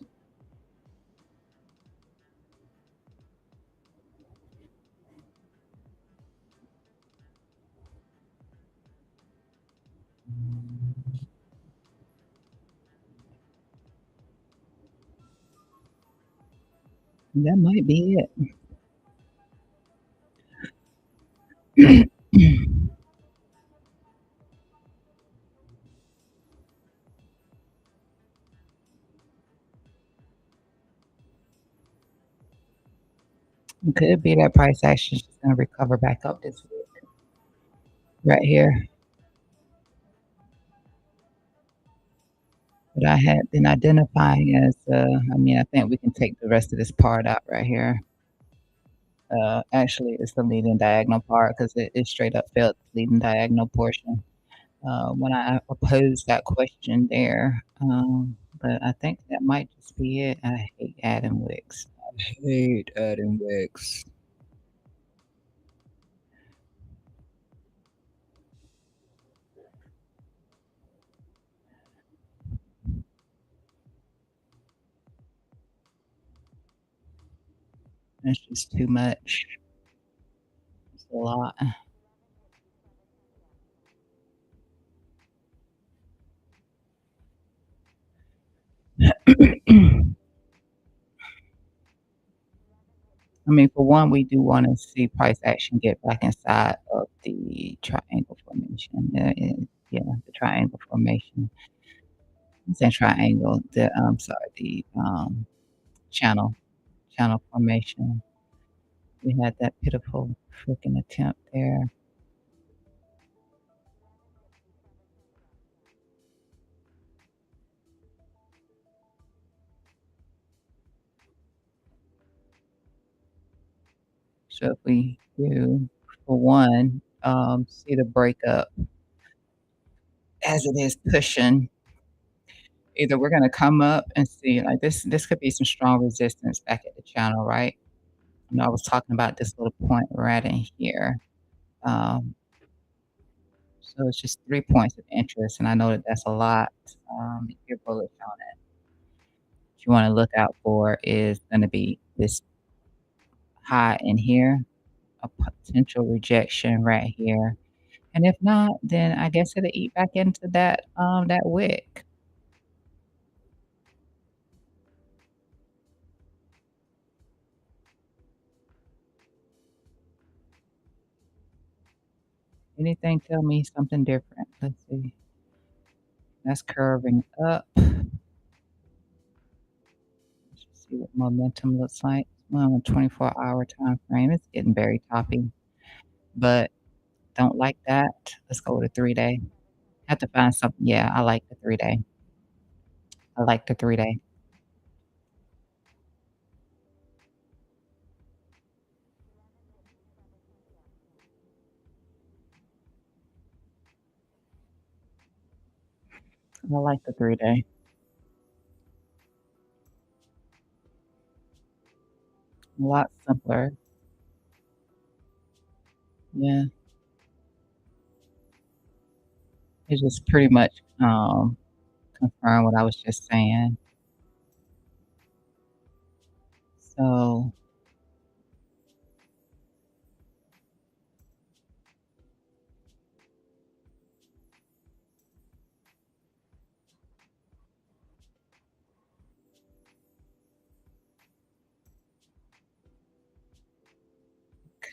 Speaker 1: That might be it. It could be that price action is just gonna recover back up this week right here. But I had been identifying as, I think we can take the rest of this part out right here. Actually, it's the leading diagonal part because it straight up failed the leading diagonal portion, when I posed that question there, but I think that might just be it. I hate adding wicks. I hate adding wicks. It's just too much. It's a lot. I mean, for one, we do wanna see price action get back inside of the triangle formation. Yeah, the triangle formation. I'm saying triangle, sorry, the, channel formation. We had that pitiful freaking attempt there. So if we do, for one, see the breakup as it is pushing, either we're gonna come up and see like this could be some strong resistance back at the channel, right? You know, I was talking about this little point right in here. Um, so it's just 3 points of interest, and I know that that's a lot. If you're bullish on it, what you wanna look out for is gonna be this high in here, a potential rejection right here. And if not, then I guess it'll eat back into that wick. Anything tell me something different? Let's see. That's curving up. Let's just see what momentum looks like. Well, on a 24-hour time frame, it's getting very toppy, but don't like that. Let's go with a 3-day. Have to find something. Yeah, I like the 3-day. I like the 3-day. I like the 3-day. A lot simpler. Yeah, it just pretty much confirmed what I was just saying. So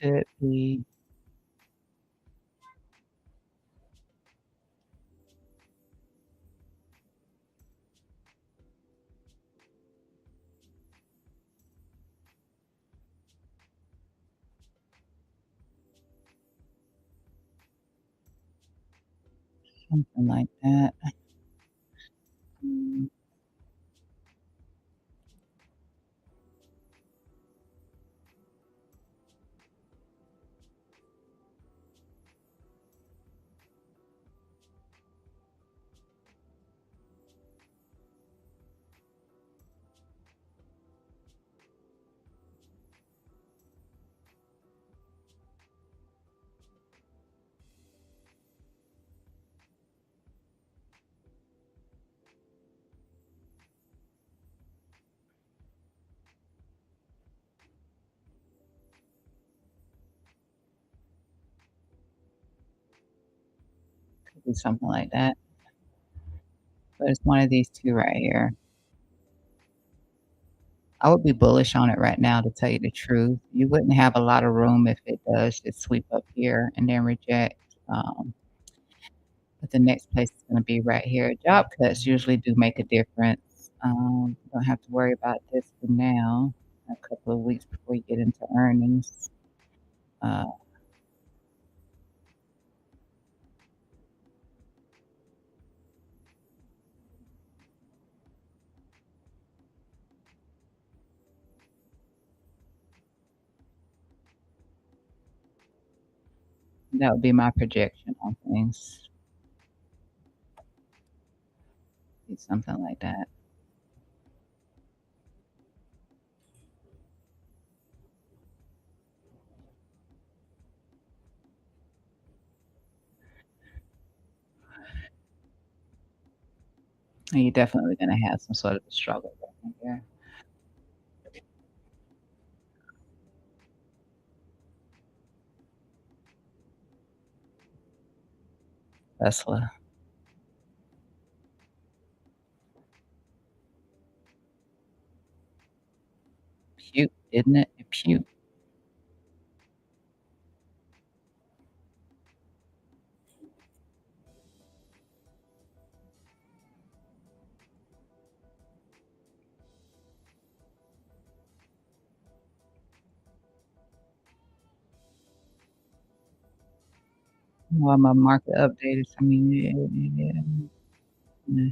Speaker 1: could be Something like that. Mm, could be something like that. But it's one of these 2 right here. I would be bullish on it right now, to tell you the truth. You wouldn't have a lot of room if it does just sweep up here and then reject, but the next place is gonna be right here. Job cuts usually do make a difference. Don't have to worry about this for now, a couple of weeks before you get into earnings. Uh, that would be my projection on things. Be something like that. And you're definitely gonna have some sort of a struggle right here. Tesla. Puke, didn't it? It puked. Well, my market updated. I mean, yeah.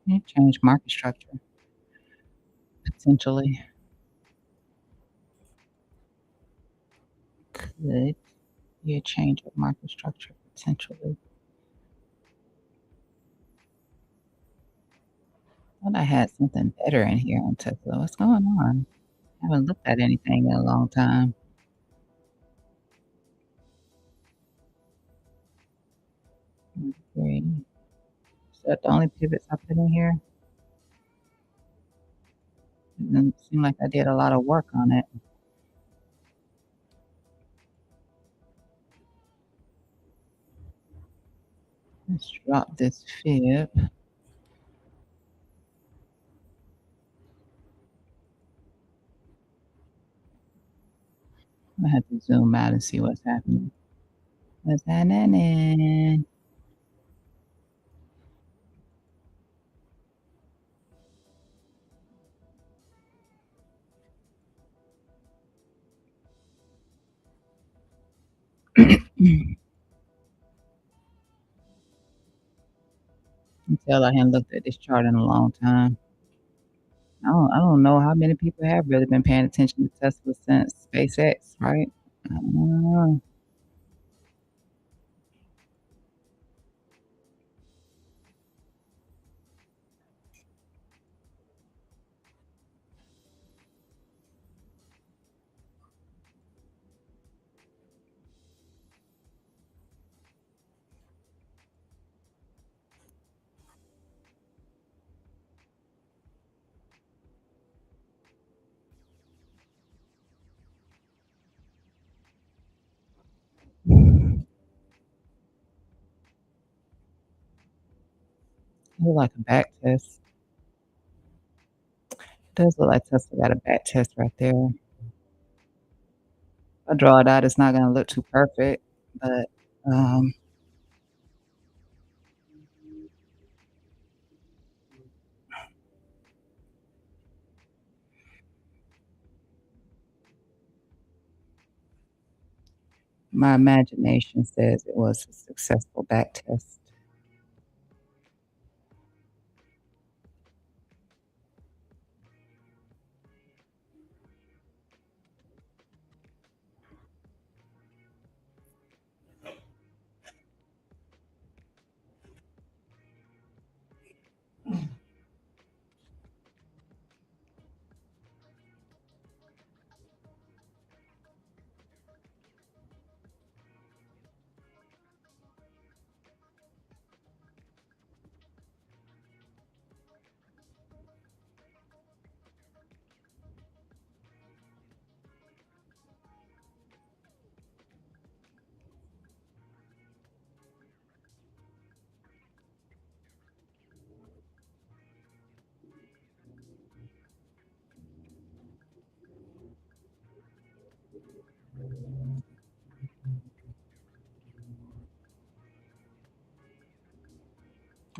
Speaker 1: Yeah, change market structure, potentially. Could. Yeah, change of market structure, potentially. Thought I had something better in here on Tesla. What's going on? I haven't looked at anything in a long time. Okay. Is that the only pivots I put in here? It doesn't seem like I did a lot of work on it. Let's drop this fib. I have to zoom out and see what's happening. What's happening? You can tell I hadn't looked at this chart in a long time. I don't know how many people have really been paying attention to Tesla since SpaceX, right? I don't know. Look like a back test. Does look like Tesla got a back test right there. If I draw it out, it's not gonna look too perfect, but, um, My imagination says it was a successful back test.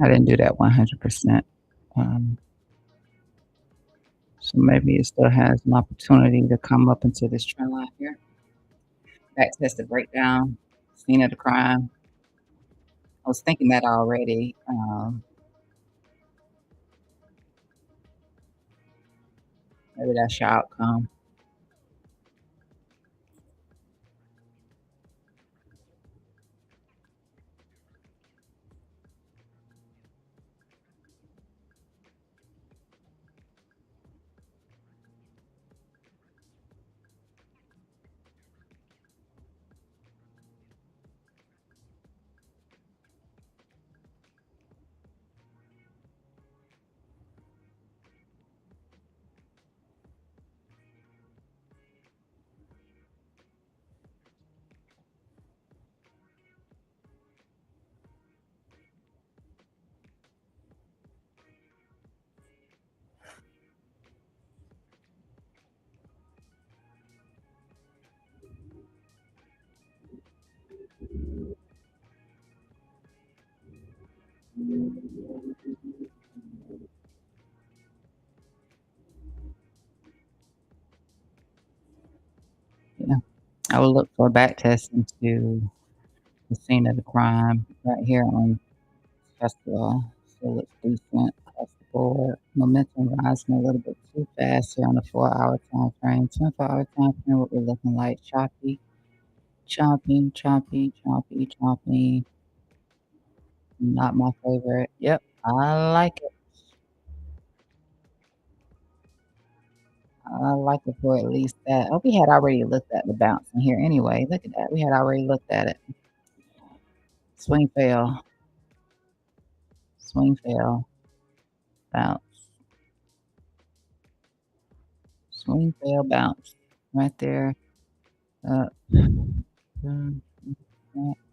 Speaker 1: I didn't do that 100%. Um, so maybe it still has an opportunity to come up into this trend line here. Back test the breakdown, scene of the crime. I was thinking that already. Maybe that's your outcome. Yeah. I will look for a back test into the scene of the crime right here on Tesla. So it looks decent across the board. Momentum rising a little bit too fast here on the 4-hour time frame. 24-hour time frame, what we're looking like choppy, choppy, choppy, choppy, choppy. Not my favorite. Yep, I like it. I like it for at least that. Oh, we had already looked at the bounce in here anyway. Look at that. We had already looked at it. Swing fail, swing fail, bounce, swing fail, bounce. Right there. Uh, mm,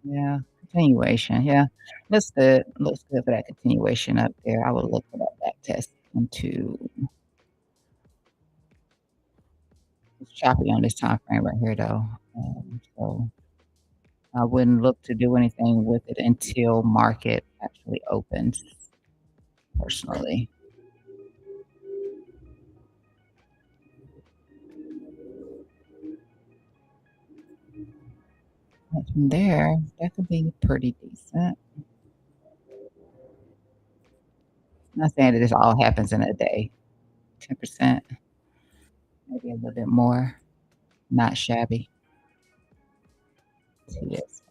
Speaker 1: yeah, continuation. Yeah, looks good. Looks good for that continuation up there. I would look for that back test into it's choppy on this time frame right here though. So I wouldn't look to do anything with it until market actually opens, personally. But from there, that could be pretty decent. Not saying that this all happens in a day. 10%, maybe a little bit more. Not shabby. See this.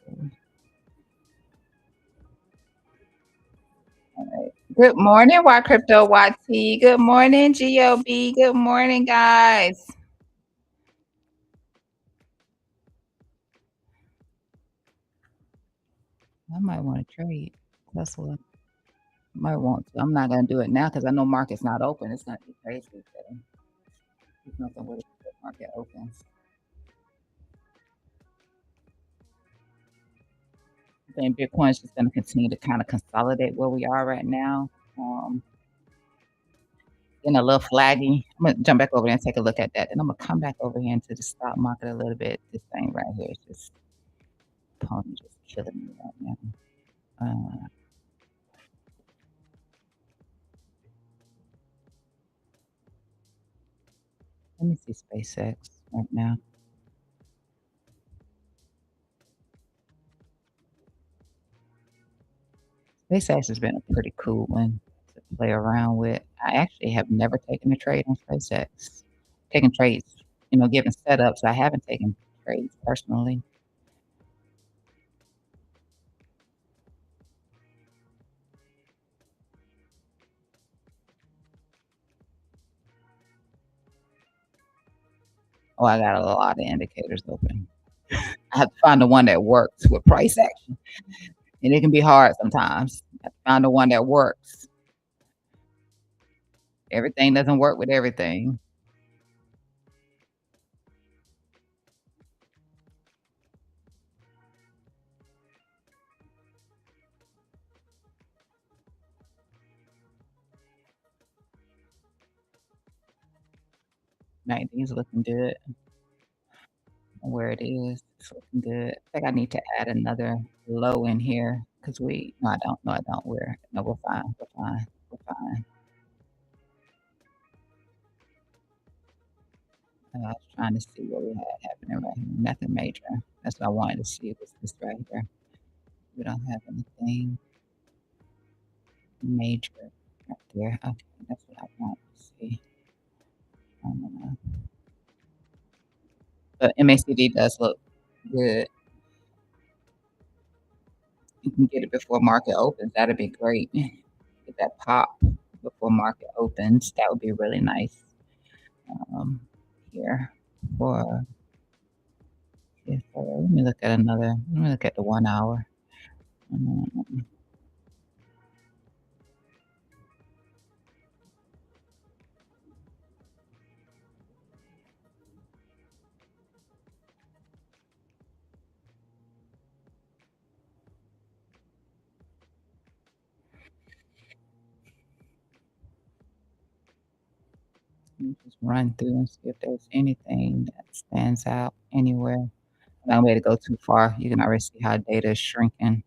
Speaker 1: Alright. Good morning, Y Crypto YT. Good morning, GOB. Good morning, guys. I might wanna trade Tesla. Might want to. I'm not gonna do it now because I know market's not open. It's gonna be crazy today. There's nothing with it the market opens. I think Bitcoin's just gonna continue to kinda consolidate where we are right now. Um, Getting a little flaggy. I'm gonna jump back over there and take a look at that, and I'm gonna come back over here into the stock market a little bit. This thing right here is just pony just killing me right now. Uh, Let me see SpaceX right now. SpaceX has been a pretty cool one to play around with. I actually have never taken a trade on SpaceX. Taken trades, given setups. I haven't taken trades personally. Oh, I got a lot of indicators open. I have to find the one that works with price action, and it can be hard sometimes. I have to find the one that works. Everything doesn't work with everything. Nineteen is looking good. Where it is, it's looking good. I think I need to add another low in here because no, I don't. No, I don't. No, we're fine. We're fine. We're fine. I was trying to see what we had happening right here. Nothing major. That's what I wanted to see was this right here. We don't have anything major right there. Okay, that's what I want to see. Um, but MACD does look good. You can get it before market opens. That'd be great. Get that pop before market opens. That would be really nice. Um, here for let me look at another. Let me look at the 1 hour. Um, just run through and see if there's anything that stands out anywhere. Not way to go too far. You can already see how data is shrinking.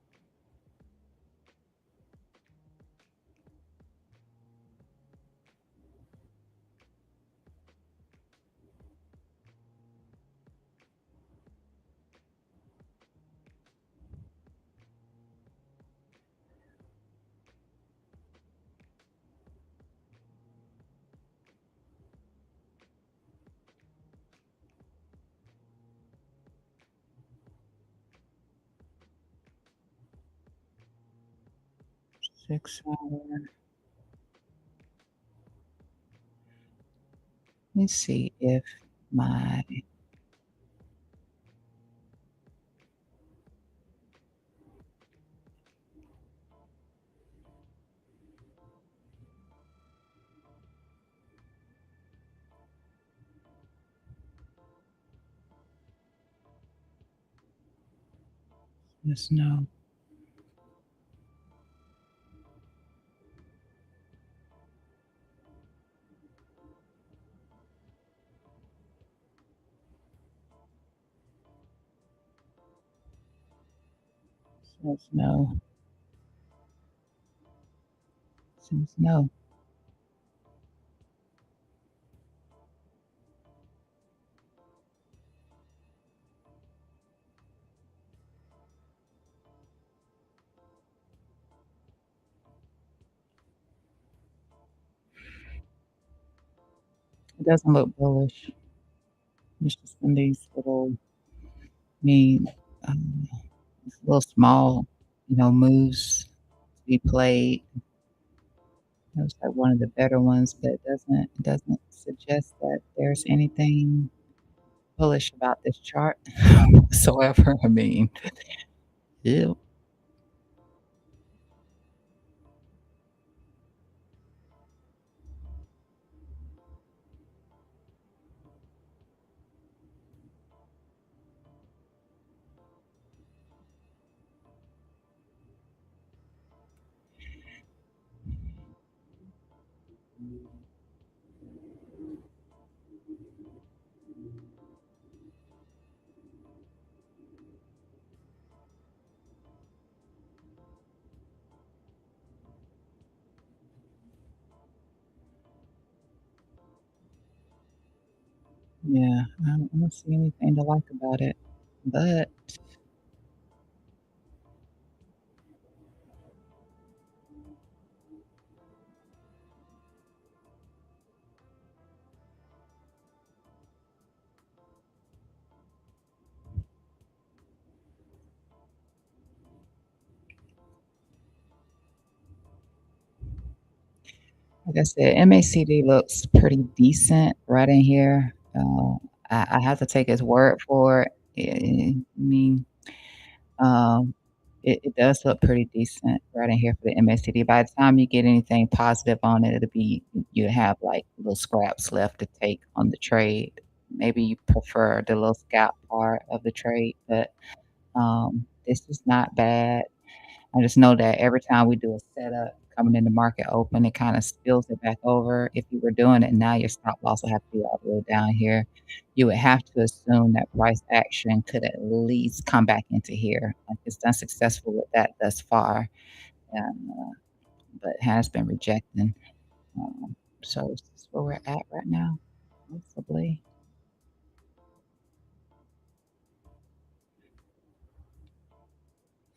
Speaker 1: Six hour. Let me see if my there's no says no. Says no. It doesn't look bullish. It's just in these little mean these little small, moves to be played. That was like one of the better ones, but it doesn't suggest that there's anything bullish about this chart whatsoever. I mean, yeah. Yeah, I don't see anything to like about it. But Like I said, MACD looks pretty decent right in here. I have to take his word for it. I mean, um, it does look pretty decent right in here for the MACD. By the time you get anything positive on it, it'll be you have, like, little scraps left to take on the trade. Maybe you prefer the little scalp part of the trade, but, this is not bad. I just know that every time we do a setup coming in the market open, it kinda spills it back over. If you were doing it now, your stop loss will have to be all the way down here. You would have to assume that price action could at least come back into here. Like, it's done successful with that thus far, but has been rejecting. So is this where we're at right now? Possibly.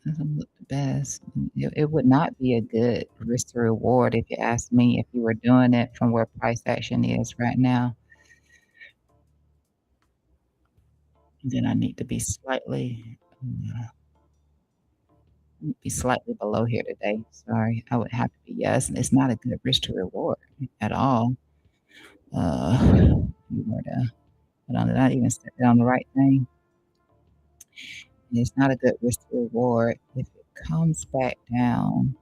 Speaker 1: Doesn't look the best. It would not be a good risk to reward if you ask me if you were doing it from where price action is right now. Then I need to be slightly below here today. Sorry, I would have to be yes, it's not a good risk to reward at all. You were to hold on, did I even set it on the right thing? It's not a good risk to reward. If it comes back down,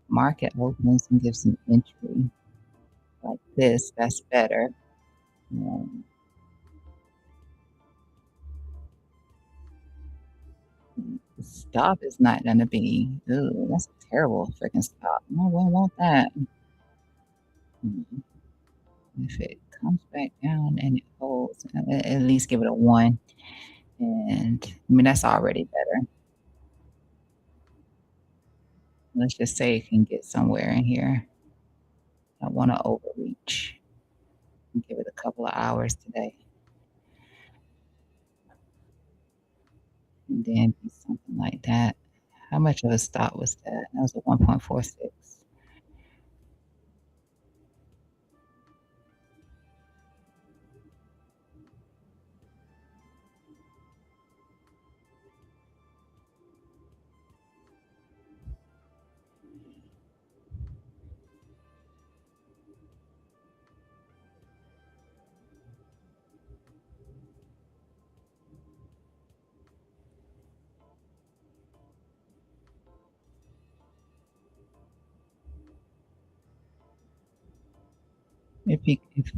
Speaker 1: market opens and gives an entry like this, that's better. Um, the stop is not gonna be, ooh, that's a terrible freaking stop. No one want that. Mm. If it comes back down and it holds, at least give it a 1, and, I mean, that's already better. Let's just say it can get somewhere in here. I wanna overreach and give it a couple of hours today, and then do something like that. How much of a stop was that? That was a 1.46.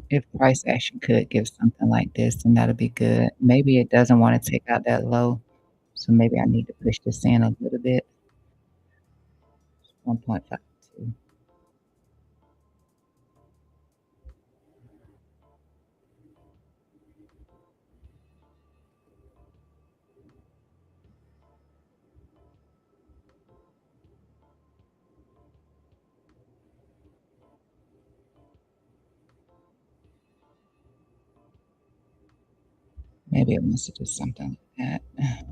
Speaker 1: If price action could give something like this, then that'll be good. Maybe it doesn't wanna take out that low, so maybe I need to push this in a little bit, 1.52. Maybe it wants to do something like that.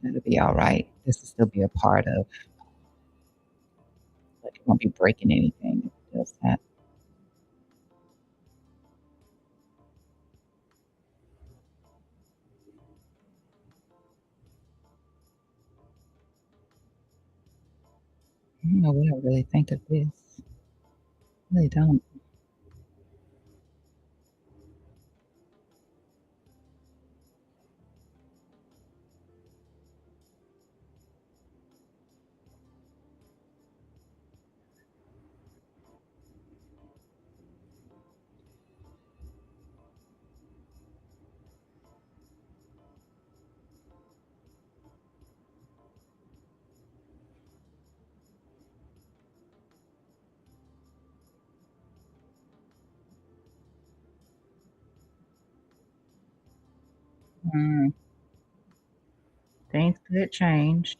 Speaker 1: It'll be alright. This will still be a part of, like, it won't be breaking anything if it does that. I don't know what I really think of this. I really don't. Mm, things could change.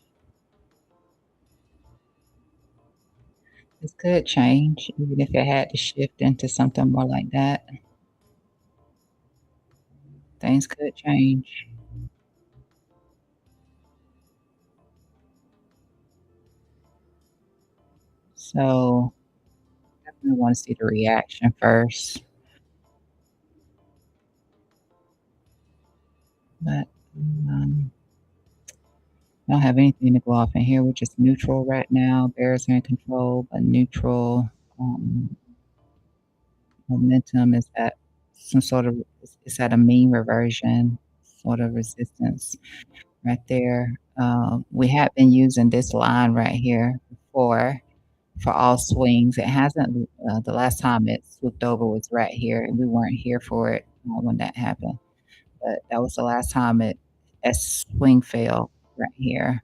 Speaker 1: This could change even if it had to shift into something more like that. Things could change. So, definitely wanna see the reaction first, but, um, I don't have anything to go off in here. We're just neutral right now. Bears are in control, but neutral. Um, Momentum is at some sort of it's at a mean reversion sort of resistance right there. We have been using this line right here before for all swings. It hasn't. The last time it swooped over was right here, and we weren't here for it when that happened. But that was the last time a swing failed right here.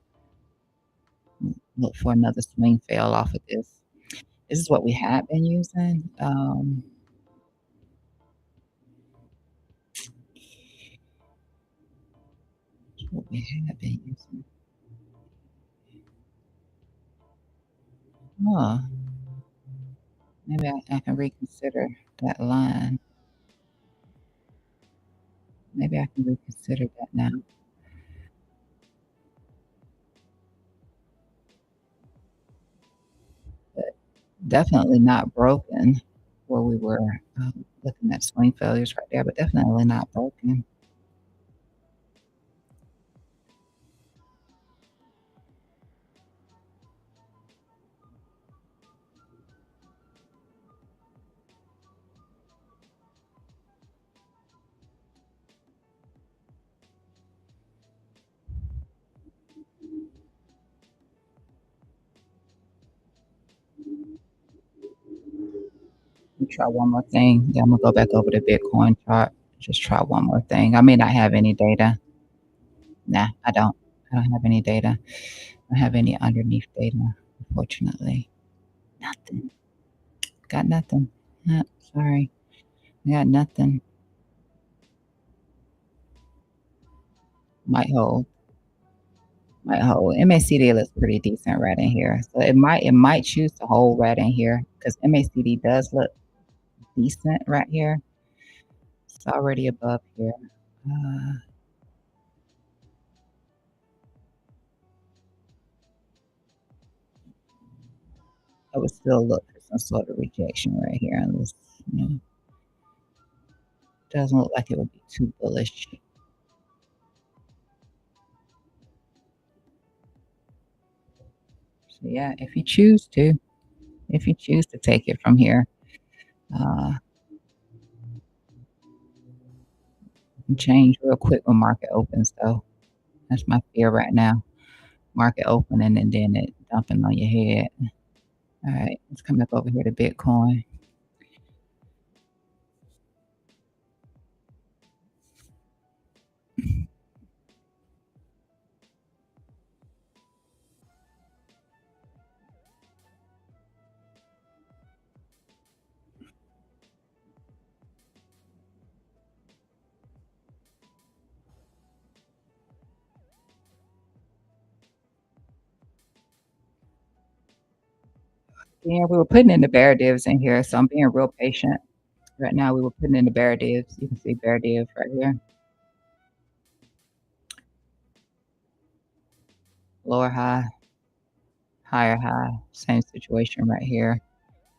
Speaker 1: Look for another swing fail off of this. This is what we have been using. What we have been using. Huh. Maybe I can reconsider that line. Maybe I can reconsider that now. But definitely not broken where we were looking at swing failures right there, but definitely not broken. Let me try one more thing. Then I'm gonna go back over the Bitcoin chart. Just try one more thing. I may not have any data. Nah, I don't. I don't have any data. I don't have any underneath data, unfortunately. Nothing. Got nothing. Nah, sorry. I got nothing. Might hold. Might hold. MACD looks pretty decent right in here. So it might choose to hold right in here because MACD does look decent right here. It's already above here. Uh, I would still look for some sort of rejection right here unless, doesn't look like it would be too bullish. So yeah, if you choose to take it from here, uh, change real quick when market opens though. That's my fear right now. Market opening and then it dumping on your head. All right, let's come back over here to Bitcoin. Yeah, we were putting in the bear divs in here, so I'm being real patient. Right now, we were putting in the bear divs. You can see bear div right here. Lower high, higher high, same situation right here.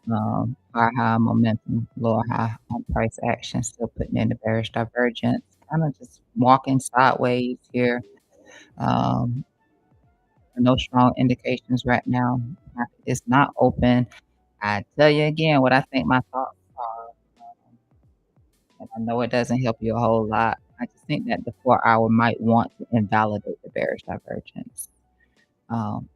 Speaker 1: Higher high momentum, lower high on price action, still putting in the bearish divergence. Kind of just walking sideways here. Um, no strong indications right now. Market is not open. I tell you again what I think my thoughts are. And I know it doesn't help you a whole lot. I just think that the 4-hour might want to invalidate the bearish divergence.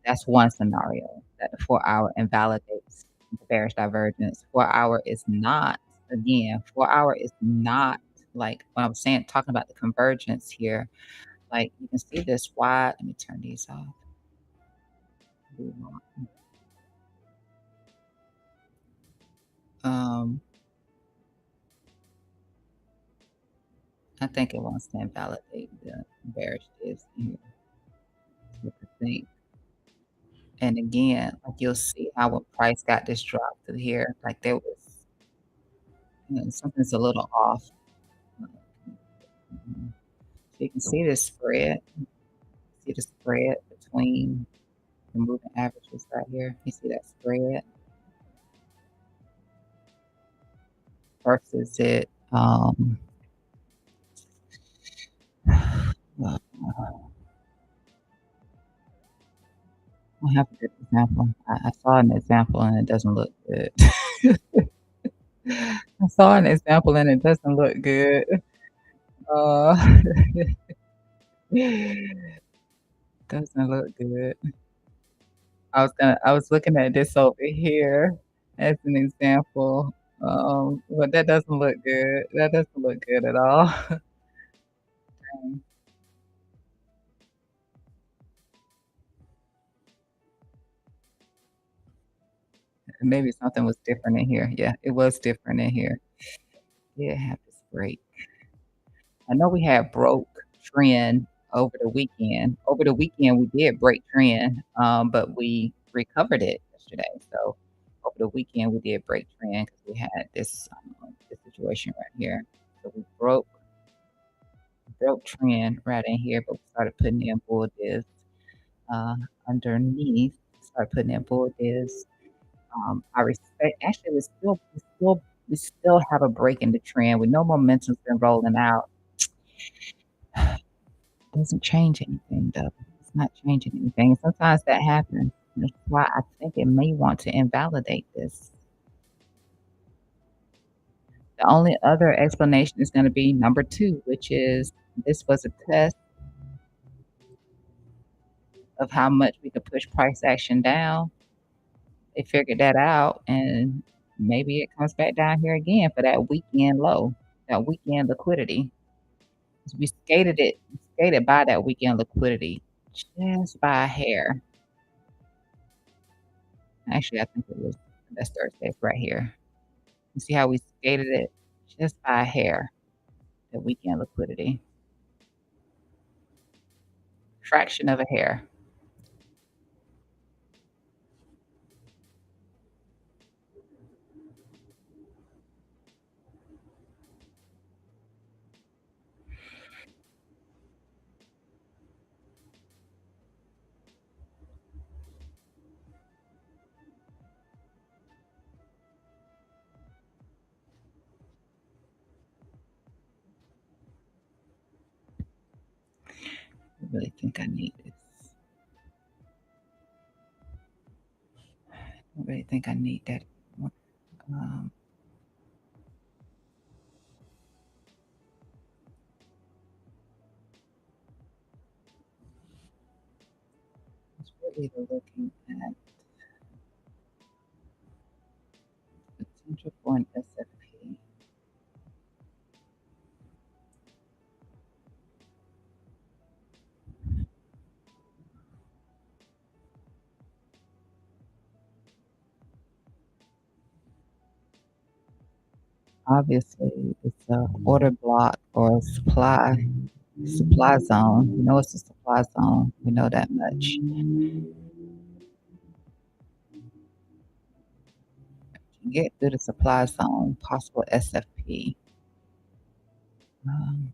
Speaker 1: That's one scenario that the 4-hour invalidates the bearish divergence. 4-hour is not, again, 4-hour is not like when I'm saying, talking about the convergence here. Like you can see this wide. Let me turn these off. Um, I think it wants to invalidate the bearish dips here. That's what I think. And again, like you'll see how when price got this drop to here, like there was something's a little off. Mhm. So you can see this spread. See the spread between the moving averages right here. You see that spread versus it. Uh, I have a good example. I saw an example and it doesn't look good. I saw an example and it doesn't look good. Uh, doesn't look good. I was looking at this over here as an example, but that doesn't look good. That doesn't look good at all. Um, maybe something was different in here. Yeah, it was different in here. Yeah, have this break. I know we had broke trend over the weekend. Over the weekend, we did break trend, but we recovered it yesterday. So over the weekend, we did break trend because we had this situation right here. So we broke trend right in here, but we started putting in bull divs uh, underneath. Started putting in bull divs. I respect. Actually, we still have a break in the trend with no momentum's been rolling out. Doesn't change anything though. It's not changing anything. Sometimes that happens. That's why I think it may want to invalidate this. The only other explanation is going to be number two, which is this was a test of how much we could push price action down. They figured that out, and maybe it comes back down here again for that weekend low, that weekend liquidity. 'Cause we skated by that weekend liquidity just by a hair. Actually, I think it was that's Thursday right here. You see how we skated it just by a hair, the weekend liquidity, fraction of a hair. I really think I need this. I really think I need that. Um, we're either looking at potential for an SFP. Obviously, it's a order block or a supply zone. We know it's a supply zone. We know that much. Get through the supply zone, possible SFP. Um,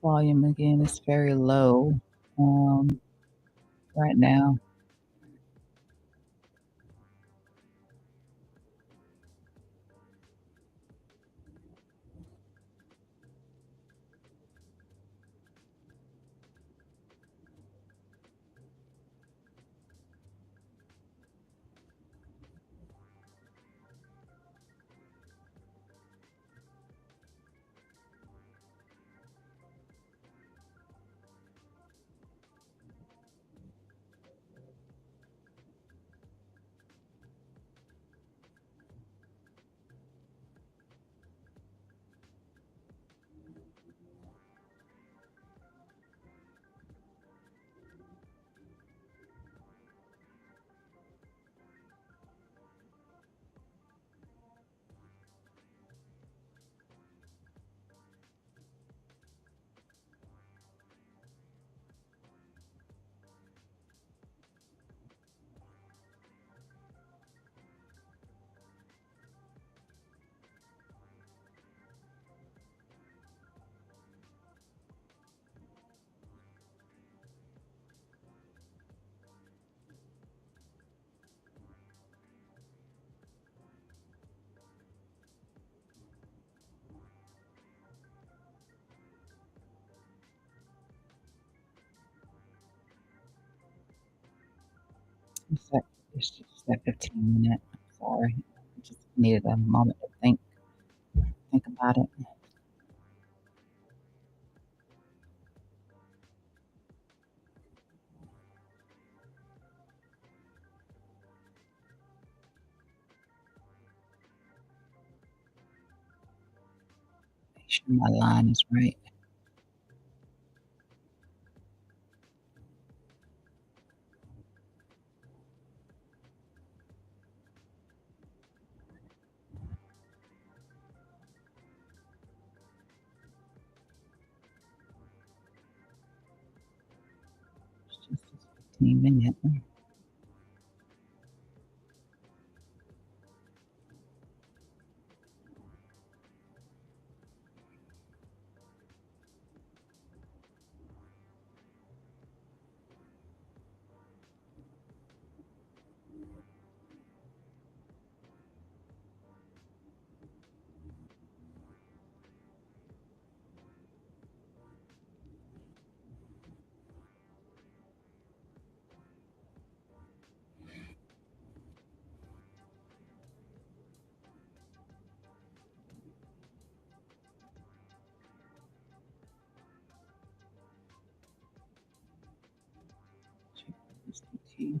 Speaker 1: volume again is very low, um, right now. It's that it's just that 15 minute. Sorry. I just needed a moment to think about it. Make sure my line is right. It's just this 15 minute. Just need to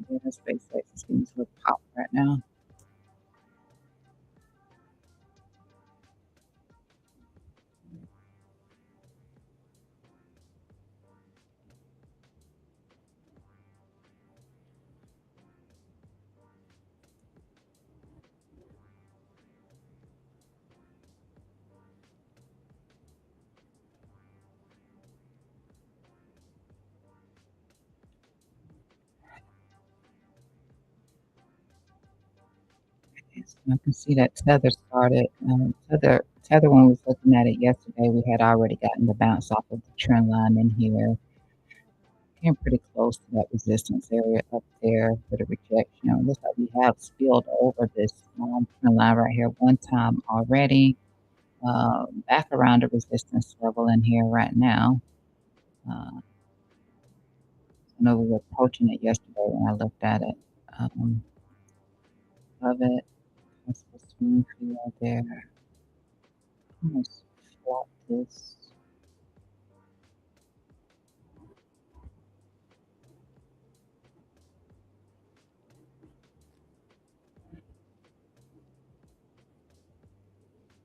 Speaker 1: yeah, that SpaceX is getting to a pop right now. Yes, I can see that Tether started. Tether when we was looking at it yesterday, we had already gotten the bounce off of the trend line in here. Getting pretty close to that resistance area up there for the rejection. It looks like we have spilled over this trend line right here one time already. Back around the resistance level in here right now. I know we were approaching it yesterday when I looked at it. Um, of it, that's the swing field there. Almost flop this.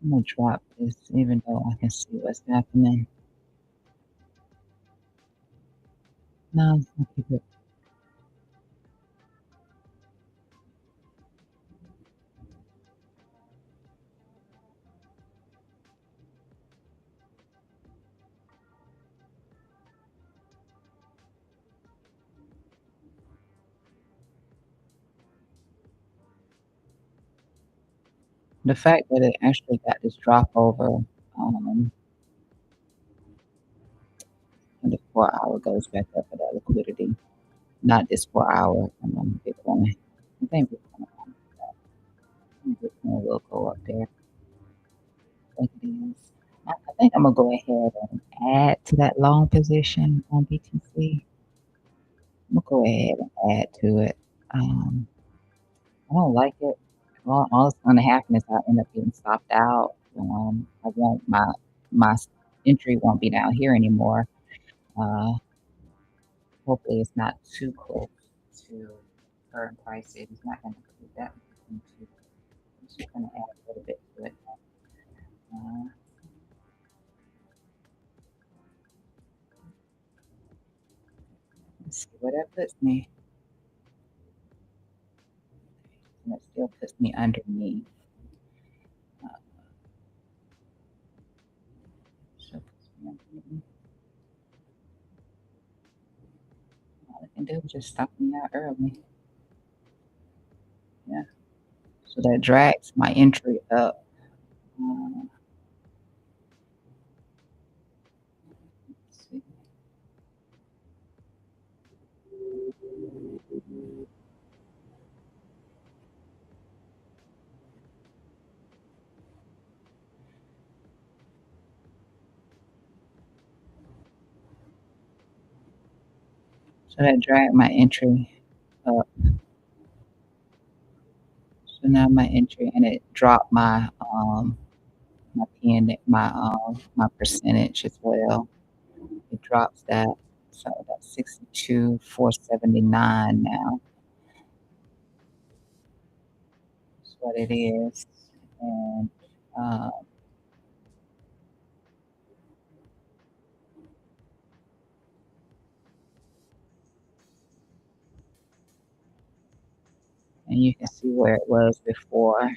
Speaker 1: I'm gonna drop this even though I can see what's happening. No, I'll keep it. The fact that it actually got this drop over, um, 4 hour goes back up for that liquidity, not this 4 hour Bitcoin. I think Bitcoin will go up there. I think it is. I think I'm gonna go ahead and add to that long position on BTC. I'm gonna go ahead and add to it. Um, I don't like it. All that's gonna happen is I end up getting stopped out. I won't my entry won't be down here anymore. Uh, Hopefully it's not too close to current prices. It's not gonna be that much into. I'm just gonna add a little bit to it. Uh, let's see where that puts me. And it still puts me underneath. Uh, still puts me underneath. All I can do is just stop me out early. Yeah. So that drags my entry up. Uh, let's see. So that dragged my entry up. So now my entry and it dropped my PN my percentage as well. It drops that. So that's 62,479 now. That's what it is. And uh, and you can see where it was before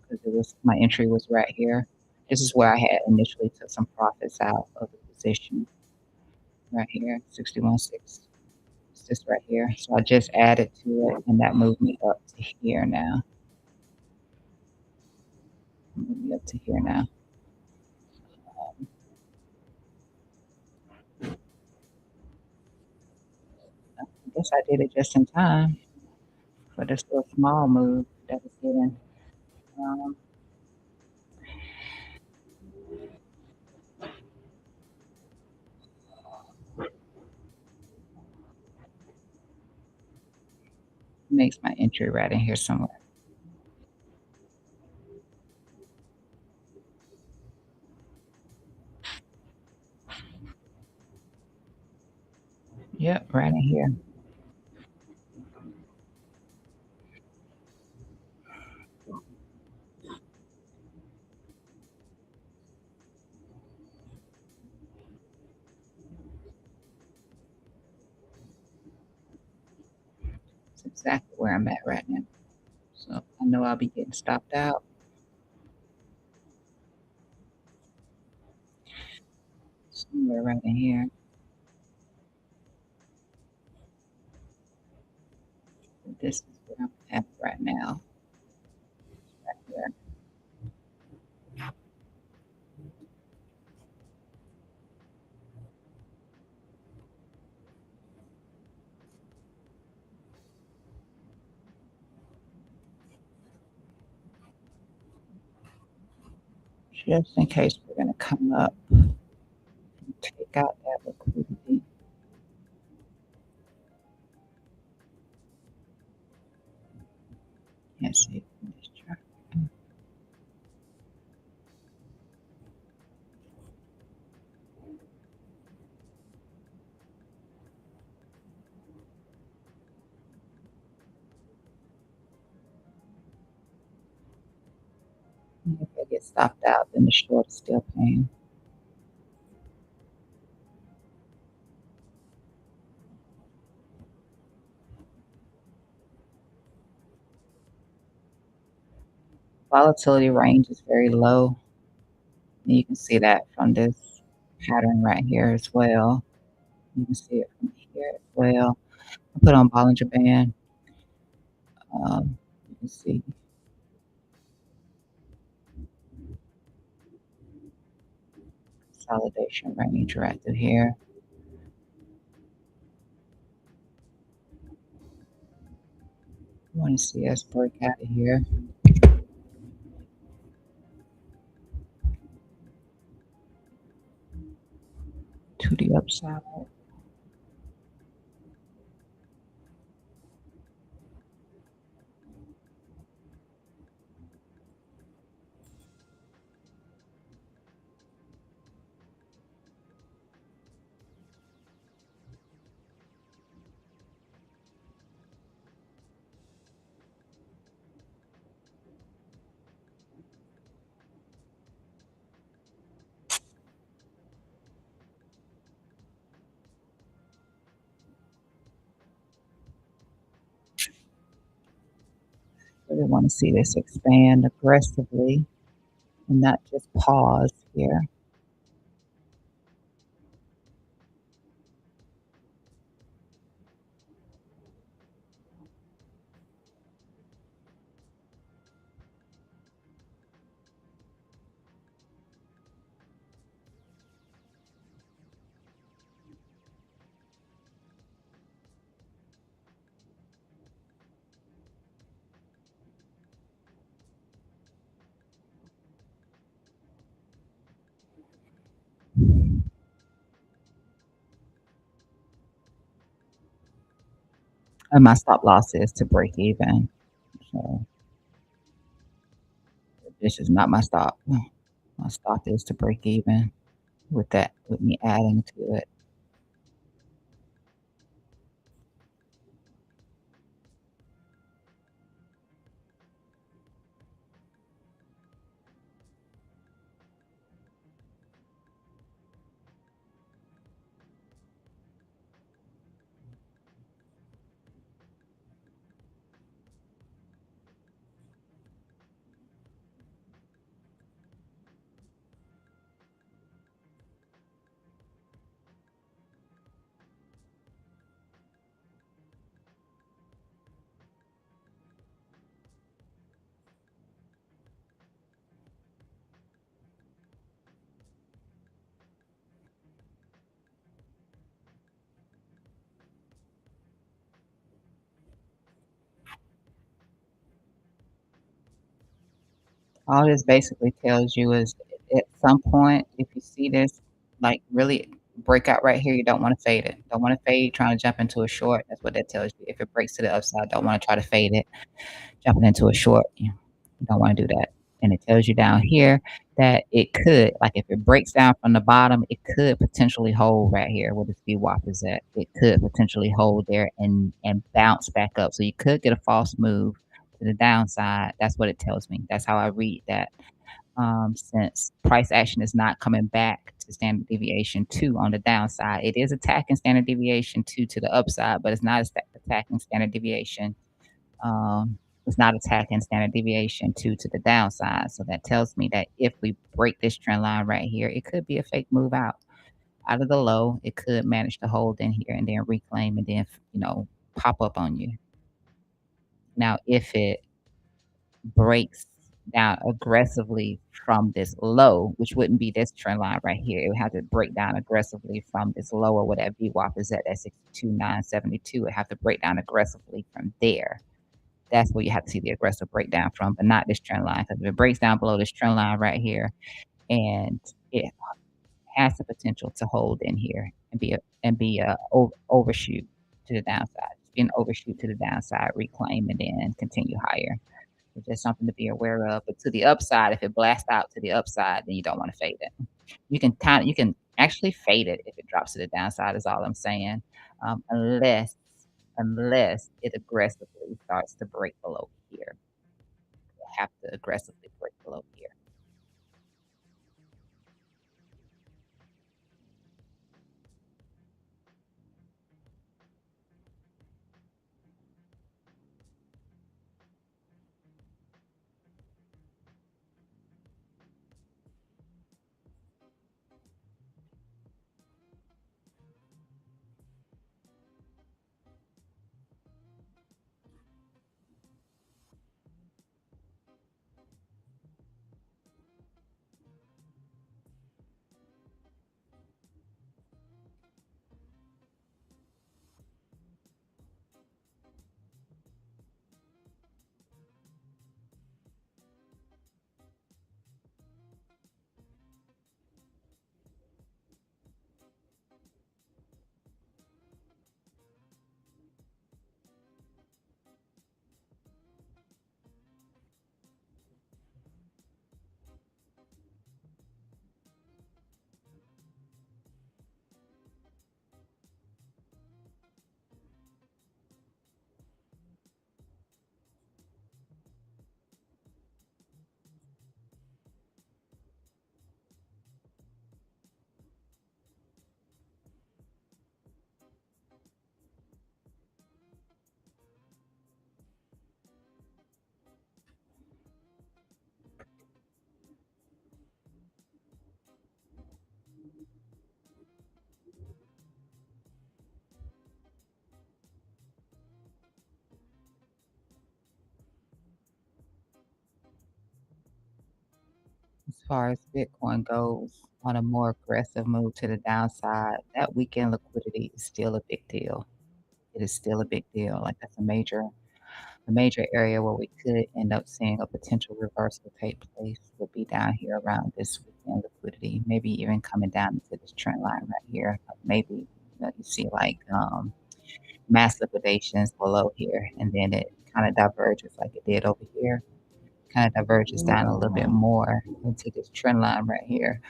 Speaker 1: because it was my entry was right here. This is where I had initially took some profits out of the position right here, 61.6. It's just right here. So I just added to it and that moved me up to here now. Moved me up to here now. Um, I guess I did it just in time for this little small move that was given. Um, Makes my entry right in here somewhere. Yep, right in here. It's exactly where I'm at right now. So I know I'll be getting stopped out somewhere right in here. But this is where I'm at right now. Right there. Just in case we're gonna come up and take out that liquidity. Let's see. Let's try. If I get stopped out, then the short is still paying. Volatility range is very low. And you can see that from this pattern right here as well. You can see it from here as well. I put on Bollinger Band. You can see consolidation range right through here. Want to see us break out of here to the upside. Really want to see this expand aggressively and not just pause here. And my stop loss is to break even. So this is not my stop. My stop is to break even with that, with me adding to it. All this basically tells you is at some point, if you see this like really breakout right here, you don't want to fade it. Don't want to fade trying to jump into a short. That's what that tells you. If it breaks to the upside, don't want to try to fade it, jumping into a short. You don't want to do that. And it tells you down here that it could, like if it breaks down from the bottom, it could potentially hold right here where this VWAP is at. It could potentially hold there and bounce back up. So you could get a false move to the downside. That's what it tells me. That's how I read that. Since price action is not coming back to standard deviation 2 on the downside, it is attacking standard deviation 2 to the upside, but it's not attacking standard deviation it's not attacking standard deviation 2 to the downside. So that tells me that if we break this trend line right here, it could be a fake move out of the low. It could manage to hold in here and then reclaim and then, pop up on you. Now, if it breaks down aggressively from this low, which wouldn't be this trend line right here, it would have to break down aggressively from this lower where that VWAP is at 62,972. It would have to break down aggressively from there. That's where you have to see the aggressive breakdown from, but not this trend line. Because if it breaks down below this trend line right here, and it has the potential to hold in here and be a overshoot to the downside. Just be an overshoot to the downside, reclaim, and then continue higher. It's just something to be aware of. But to the upside, if it blasts out to the upside, then you don't want to fade it. You can actually fade it if it drops to the downside. Is all I'm saying, unless it aggressively starts to break below here. You'll have to aggressively break below here. far as Bitcoin goes, on a more aggressive move to the downside, that weekend liquidity is still a big deal. It is still a big deal. Like that's a major area where we could end up seeing a potential reversal take place would be down here around this weekend liquidity, maybe even coming down into this trend line right here. Maybe you see like mass liquidations below here, and then it kind of diverges like it did over here. Kind of diverges down a little bit more into this trend line right here.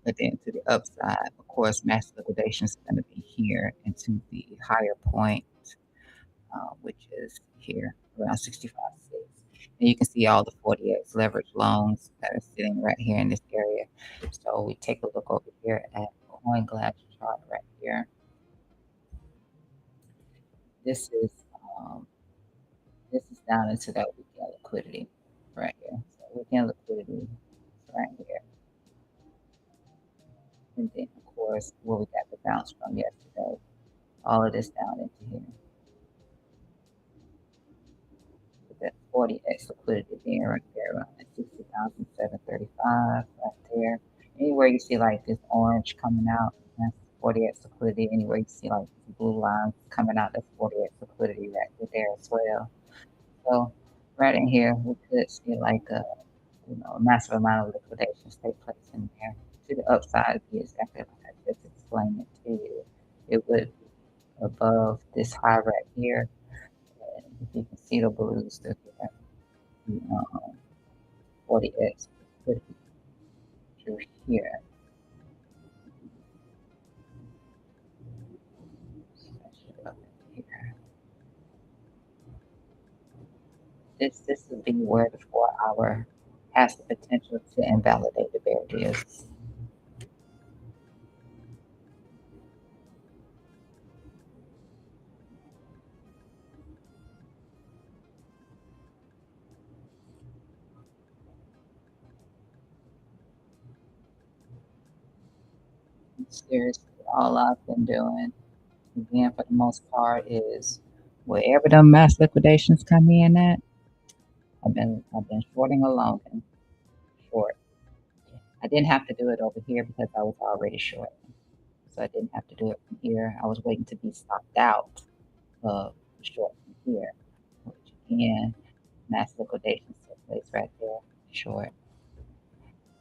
Speaker 1: But then to the upside, of course, mass liquidation is going to be here into the higher point, which is here around 65.6. And you can see all the 40x leverage loans that are sitting right here in this area. So we take a look over here at CoinGlass chart right here. This is um, this is down into that weekend liquidity right here. So weekend liquidity is right here. And then of course where we got the bounce from yesterday. All of this down into here. With that 40x liquidity being right there around that 60,735 right there. Anywhere you see like this orange coming out, that's 40x liquidity. Anywhere you see like blue lines coming out, that's 40x liquidity right there as well. So right in here, we could see like a massive amount of liquidations take place in there. To the upside, be exactly like I just explained it to you. It would be above this high right here. And if you can see the blues, the 40x could be through here. Especially up in here. This would be where the 4 hour has the potential to invalidate the bear deals. Seriously, all I've been doing, again, for the most part, is wherever the mass liquidations come in at, I've been shorting or longing. Short. I didn't have to do it over here because I was already short. So I didn't have to do it from here. I was waiting to be stopped out of the short from here, which again, mass liquidations took place right there. Short.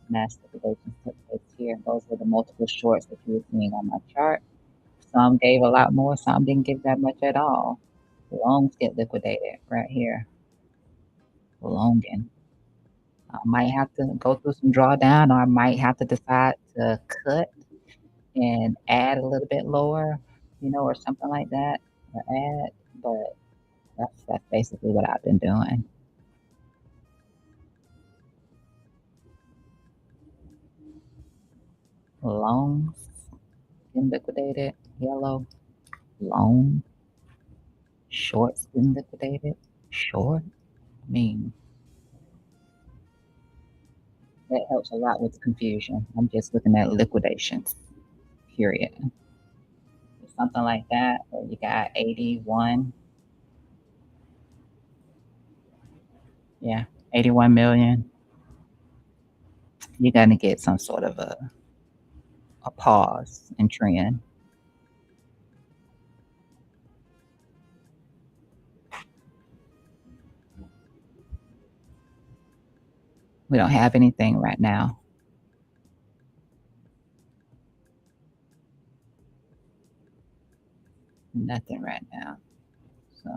Speaker 1: Mass liquidations took place here. Those were the multiple shorts that you were seeing on my chart. Some gave a lot more, some didn't give that much at all. Longs get liquidated right here. Longing. I might have to go through some drawdown, or I might have to decide to cut and add a little bit lower, or something like that. Or add, but that's basically what I've been doing. Longs getting liquidated, yellow. Long. Shorts getting liquidated, short. I mean, that helps a lot with the confusion. I'm just looking at liquidations, period. Something like that, where you got 81, yeah, 81 million. You're gonna get some sort of a pause in trend. We don't have anything right now. Nothing right now. So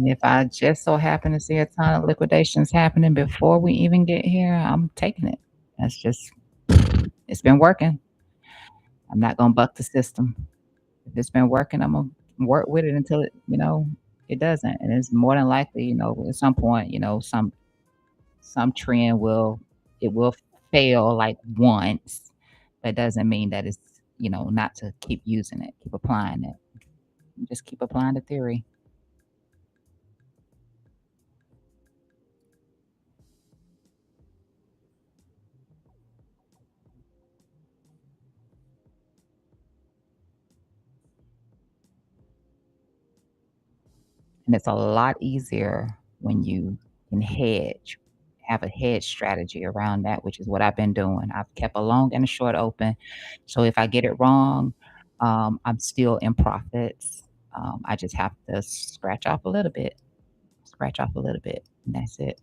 Speaker 1: if I just so happen to see a ton of liquidations happening before we even get here, I'm taking it. That's just it's been working. I'm not gonna buck the system. If it's been working, I'm gonna work with it until it. It doesn't, and it's more than likely, at some point, some trend will fail like once. That doesn't mean that it's, not to keep using it, keep applying it. Just keep applying the theory. And it's a lot easier when you can hedge, have a hedge strategy around that, which is what I've been doing. I've kept a long and a short open. So if I get it wrong, I'm still in profits. I just have to scratch off a little bit, and that's it.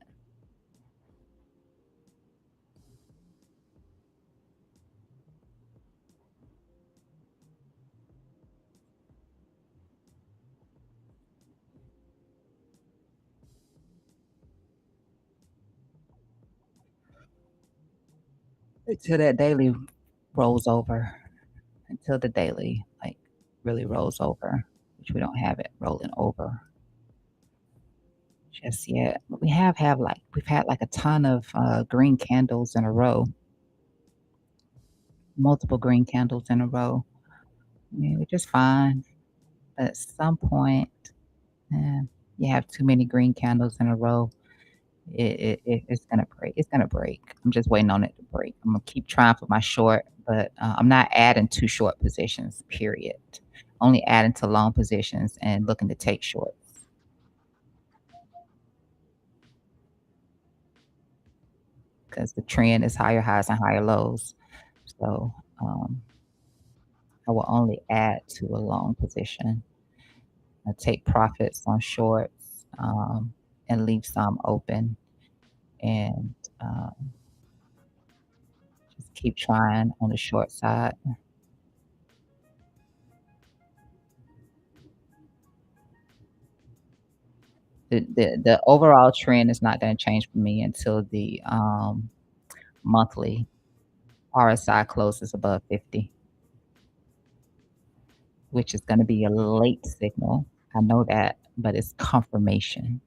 Speaker 1: Until that daily rolls over, until the daily like really rolls over, which we don't have it rolling over just yet. But we've had like a ton of green candles in a row, multiple green candles in a row. Yeah, which is fine. But at some point, eh, you have too many green candles in a row. It's gonna break. It's gonna break. I'm just waiting on it to break. I'm gonna keep trying for my short, but I'm not adding to short positions. Period. Only adding to long positions and looking to take shorts because the trend is higher highs and higher lows. So I will only add to a long position. I take profits on shorts and leave some open and just keep trying on the short side. The overall trend is not going to change for me until the monthly RSI closes above 50, which is going to be a late signal. I know that, but it's confirmation.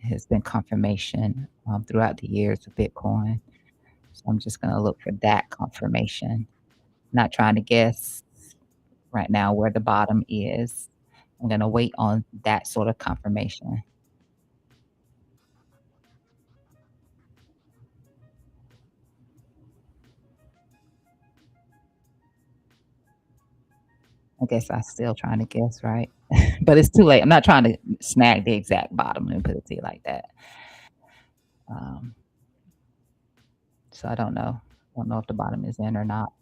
Speaker 1: It has been confirmation throughout the years of Bitcoin. So I'm just going to look for that confirmation. Not trying to guess right now where the bottom is. I'm going to wait on that sort of confirmation. I guess I'm still trying to guess, right? But it's too late. I'm not trying to snag the exact bottom and put it to you like that. Um, so I don't know. I don't know if the bottom is in or not.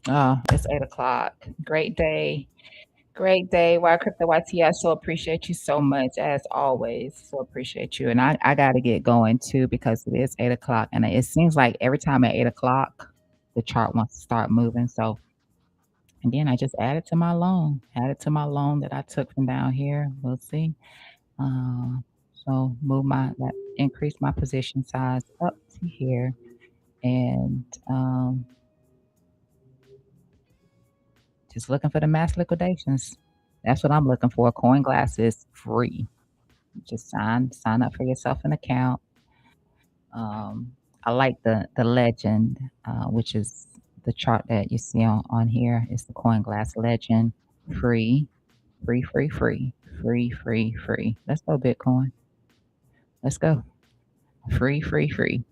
Speaker 1: Oh, it's 8 o'clock. Great day. Great day. Wild Crypto YT. I so appreciate you so much, as always. So appreciate you. And I got to get going too because it is 8 o'clock. And it seems like every time at 8 o'clock, the chart wants to start moving. So, and then I just added to my loan that I took from down here. We'll see. Um, so increase my position size up to here. And just looking for the mass liquidations. That's what I'm looking for. CoinGlass is free. Just sign up for yourself an account. I like the legend, which is the chart that you see on here. It's the CoinGlass legend. Free, free, free, free, free, free, free. Let's go, Bitcoin. Let's go. Free, free, free.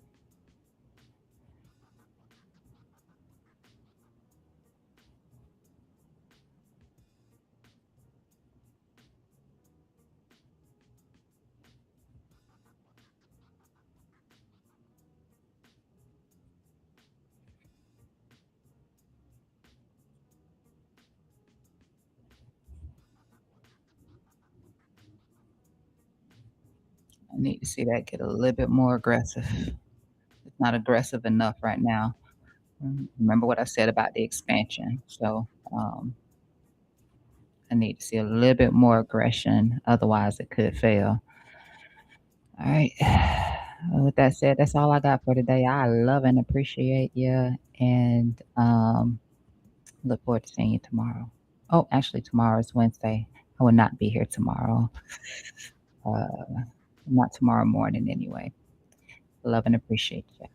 Speaker 1: I need to see that get a little bit more aggressive. It's not aggressive enough right now. Remember what I said about the expansion. So I need to see a little bit more aggression. Otherwise, it could fail. All right. With that said, that's all I got for today. I love and appreciate you, and look forward to seeing you tomorrow. Oh, actually, tomorrow is Wednesday. I will not be here tomorrow. Uh, not tomorrow morning anyway. Love and appreciate you.